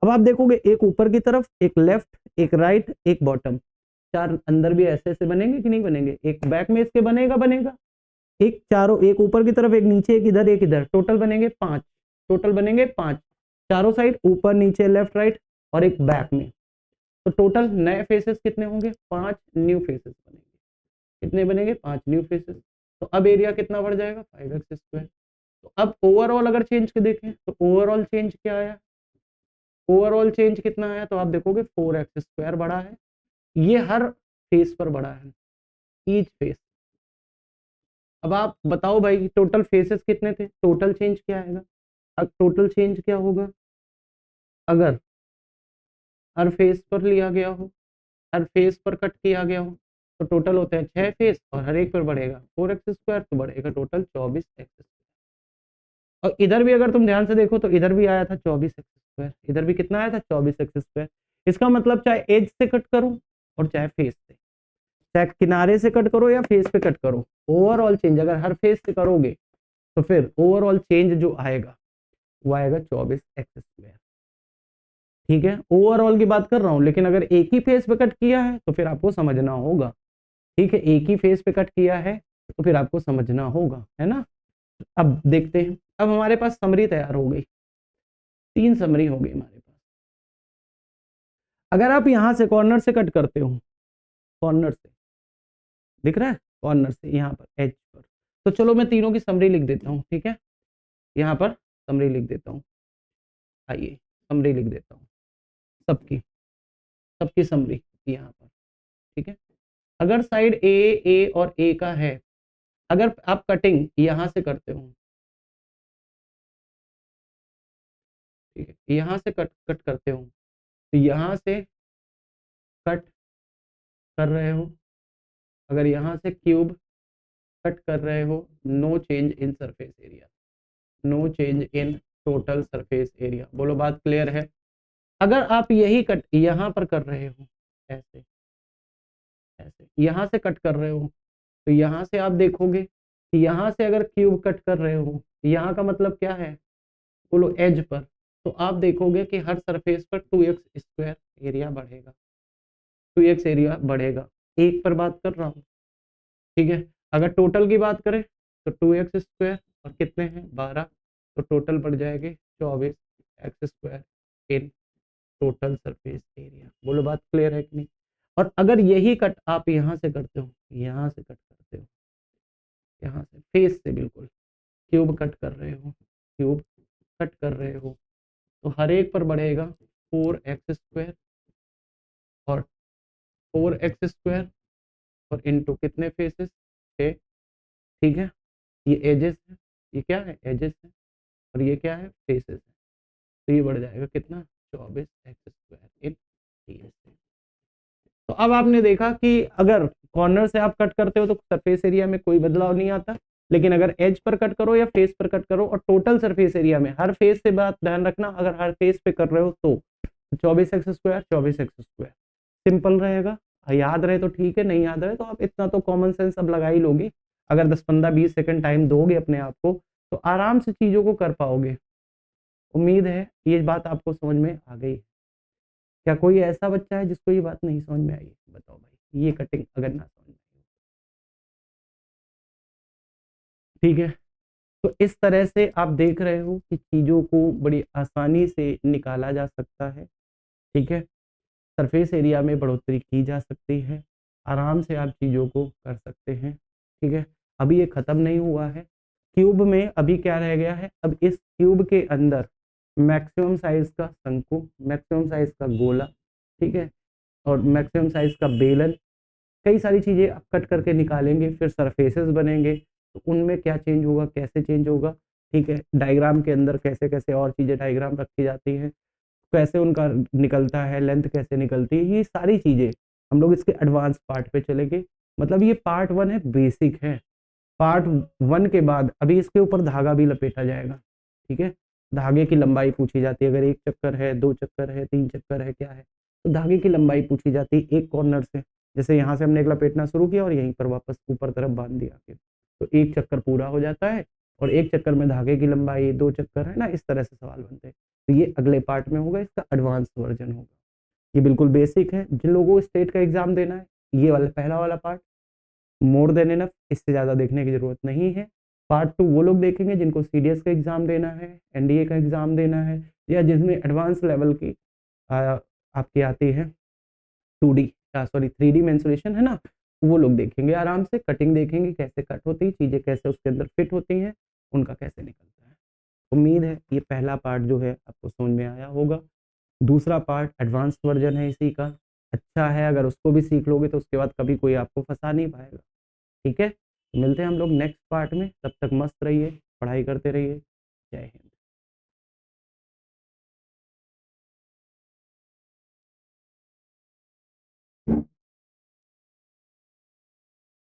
अब आप देखोगे एक ऊपर की तरफ, एक लेफ्ट, एक राइट, एक बॉटम, 4 अंदर भी ऐसे ऐसे बनेंगे कि नहीं बनेंगे, एक बैक में इसके बनेगा, बनेगा एक चारों, एक ऊपर की तरफ, एक नीचे, एक इधर, एक इधर, टोटल बनेंगे 5, टोटल बनेंगे 5 चारों साइड, ऊपर नीचे लेफ्ट राइट, और एक बैक में, तो टोटल नए फेसेस कितने होंगे, 5 न्यू फेसेस बनेंगे। कितने बनेंगे, 5 न्यू फेसेस। तो अब एरिया कितना बढ़ जाएगा, 5x स्क्वायर। तो अब ओवरऑल अगर चेंज के देखें तो ओवरऑल चेंज क्या आया, ओवरऑल चेंज कितना आया, तो आप देखोगे 4x स्क्वायर बढ़ा है, ये हर फेस पर बढ़ा है, ईच फेस। अब आप बताओ भाई टोटल फेसेस कितने थे, टोटल चेंज क्या आएगा। अब टोटल चेंज क्या होगा, अगर हर फेस पर लिया गया हो, हर फेस पर कट किया गया हो, तो टोटल होते हैं 6 फेस, और हर एक पर बढ़ेगा 4x स्क्वायर, तो बढ़ेगा टोटल 24x। और इधर भी अगर तुम ध्यान से देखो तो इधर भी आया था 24x स्क्वायर, इधर भी कितना आया था 24x स्क्वायर। इसका मतलब चाहे एज से कट करो और चाहे फेस से, चाहे किनारे से कट करो या फेस पे कट करो, ओवरऑल चेंज अगर हर फेस से करोगे तो फिर ओवरऑल चेंज जो आएगा वो आएगा 24x स्क्वायर। ठीक है, ओवरऑल की बात कर रहा हूं, लेकिन अगर एक ही फेस पे कट किया है तो फिर आपको समझना होगा। ठीक है, एक ही फेस पे कट किया है तो फिर आपको समझना होगा, है ना। अब देखते हैं, अब हमारे पास समरी तैयार हो गई, 3 समरी हो गई हमारे पास। अगर आप यहां से कॉर्नर से कट करते हो, कॉर्नर से दिख रहा है, कॉर्नर से यहाँ पर एज पर, तो चलो मैं तीनों की समरी लिख देता हूँ। ठीक है, यहाँ पर समरी लिख देता हूँ, आइए समरी लिख देता हूँ, सबकी सबकी समरी यहाँ पर। ठीक है, अगर साइड ए और ए का है, अगर आप कटिंग यहां से करते हो, ठीक है, यहां से कट कट करते हो, तो यहां से कट कर रहे हो, अगर यहां से क्यूब कट कर रहे हो, no change in surface area, no change in total surface area, बोलो बात क्लियर है। अगर आप यही कट यहां पर कर रहे हो, ऐसे ऐसे यहां से कट कर रहे हो, तो यहां से आप देखोगे कि यहां से अगर क्यूब कट कर रहे हो, यहाँ का मतलब क्या है, बोलो एज पर, तो आप देखोगे कि हर सरफेस पर 2x स्क्वायर एरिया बढ़ेगा, 2x एरिया बढ़ेगा, एक पर बात कर रहा हूँ। ठीक है, अगर टोटल की बात करें तो 2x स्क्वायर और कितने हैं 12, तो टोटल बढ़ जाएंगे 24x स्क्वायर इन टोटल सरफेस एरिया, बोलो बात क्लियर है कि नहीं। और अगर यही कट आप यहाँ से करते हो, यहाँ से कट करते हो, यहाँ से फेस से बिल्कुल क्यूब कट कर रहे हो, क्यूब कट कर रहे हो, तो हर एक पर बढ़ेगा 4x स्क्वायर और 4x स्क्वायर और इनटू कितने फेसेस, 6, ठीक है। ये एजेस है, ये क्या है, एजेस है, और ये क्या है, फेसेस है। तो ये बढ़ जाएगा कितना, 24x² इन ds। तो अब आपने देखा कि अगर कॉर्नर से आप कट करते हो तो सरफेस एरिया में कोई बदलाव नहीं आता, लेकिन अगर एज पर कट करो या फेस पर कट करो और टोटल सरफेस एरिया में, हर फेस से बात ध्यान रखना, अगर हर फेस पे कर रहे हो तो 24x², 24x², सिंपल रहेगा। याद रहे तो ठीक है, नहीं याद रहे तो आप इतना तो कॉमन सेंस अब लगा ही लोगे। अगर 10-15-20 सेकंड टाइम दोगे अपने आप को तो आराम से चीजों को कर पाओगे। उम्मीद है ये बात आपको समझ में आ गई। क्या कोई ऐसा बच्चा है जिसको ये बात नहीं समझ में आई, बताओ भाई, ये कटिंग अगर ना समझ में आई। ठीक है, तो इस तरह से आप देख रहे हो कि चीजों को बड़ी आसानी से निकाला जा सकता है। ठीक है, सरफेस एरिया में बढ़ोतरी की जा सकती है, आराम से आप चीजों को कर सकते हैं। ठीक है, अभी ये खत्म नहीं हुआ है। क्यूब में अभी क्या रह गया है, अब इस क्यूब के अंदर मैक्सिमम साइज का शंकु, मैक्सिमम साइज का गोला, ठीक है, और मैक्सिमम साइज का बेलन, कई सारी चीजें आप कट करके निकालेंगे, फिर सरफेसेस बनेंगे, तो उनमें क्या चेंज होगा, कैसे चेंज होगा। ठीक है, डायग्राम के अंदर कैसे कैसे और चीजें डायग्राम रखी जाती हैं, कैसे उनका निकलता है, लेंथ कैसे निकलती है, ये सारी चीजें हम लोग इसके एडवांस पार्ट पे चलेंगे। मतलब ये पार्ट 1 है, बेसिक है। पार्ट 1 के बाद अभी इसके ऊपर धागा भी लपेटा जाएगा। ठीक है, धागे की लंबाई पूछी जाती है, अगर 1 चक्कर है, 2 चक्कर है, 3 चक्कर है, क्या है, तो धागे की लंबाई पूछी जाती है एक कॉर्नर से। जैसे यहाँ से हमने एक लपेटना शुरू किया और यहीं पर वापस ऊपर तरफ बांध दिया फिर, तो 1 चक्कर पूरा हो जाता है, और 1 चक्कर में धागे की लंबाई 2 चक्कर है ना, इस तरह से सवाल बनते हैं। तो ये अगले पार्ट में होगा, इसका एडवांस वर्जन होगा। ये बिल्कुल बेसिक है, जिन लोगों को स्टेट का एग्जाम देना है, ये वाला पहला वाला पार्ट मोर देन इनफ, इससे ज़्यादा देखने की ज़रूरत नहीं है। पार्ट 2 वो लोग देखेंगे जिनको सीडीएस का एग्जाम देना है, एनडीए का एग्जाम देना है, या जिसमें एडवांस लेवल की आपकी आती है 2D, सॉरी 3D मेंसुरेशन है ना, वो लोग देखेंगे, आराम से कटिंग देखेंगे, कैसे कट होती है चीज़ें, कैसे उसके अंदर फिट होती हैं, उनका कैसे निकलता है। उम्मीद है ये पहला पार्ट जो है आपको समझ में आया होगा। दूसरा पार्ट एडवांस वर्जन है इसी का, अच्छा है, अगर उसको भी सीख लोगे तो उसके बाद कभी कोई आपको फंसा नहीं पाएगा। ठीक है, मिलते हैं हम लोग नेक्स्ट पार्ट में, तब तक मस्त रहिए, पढ़ाई करते रहिए। जय हिंद।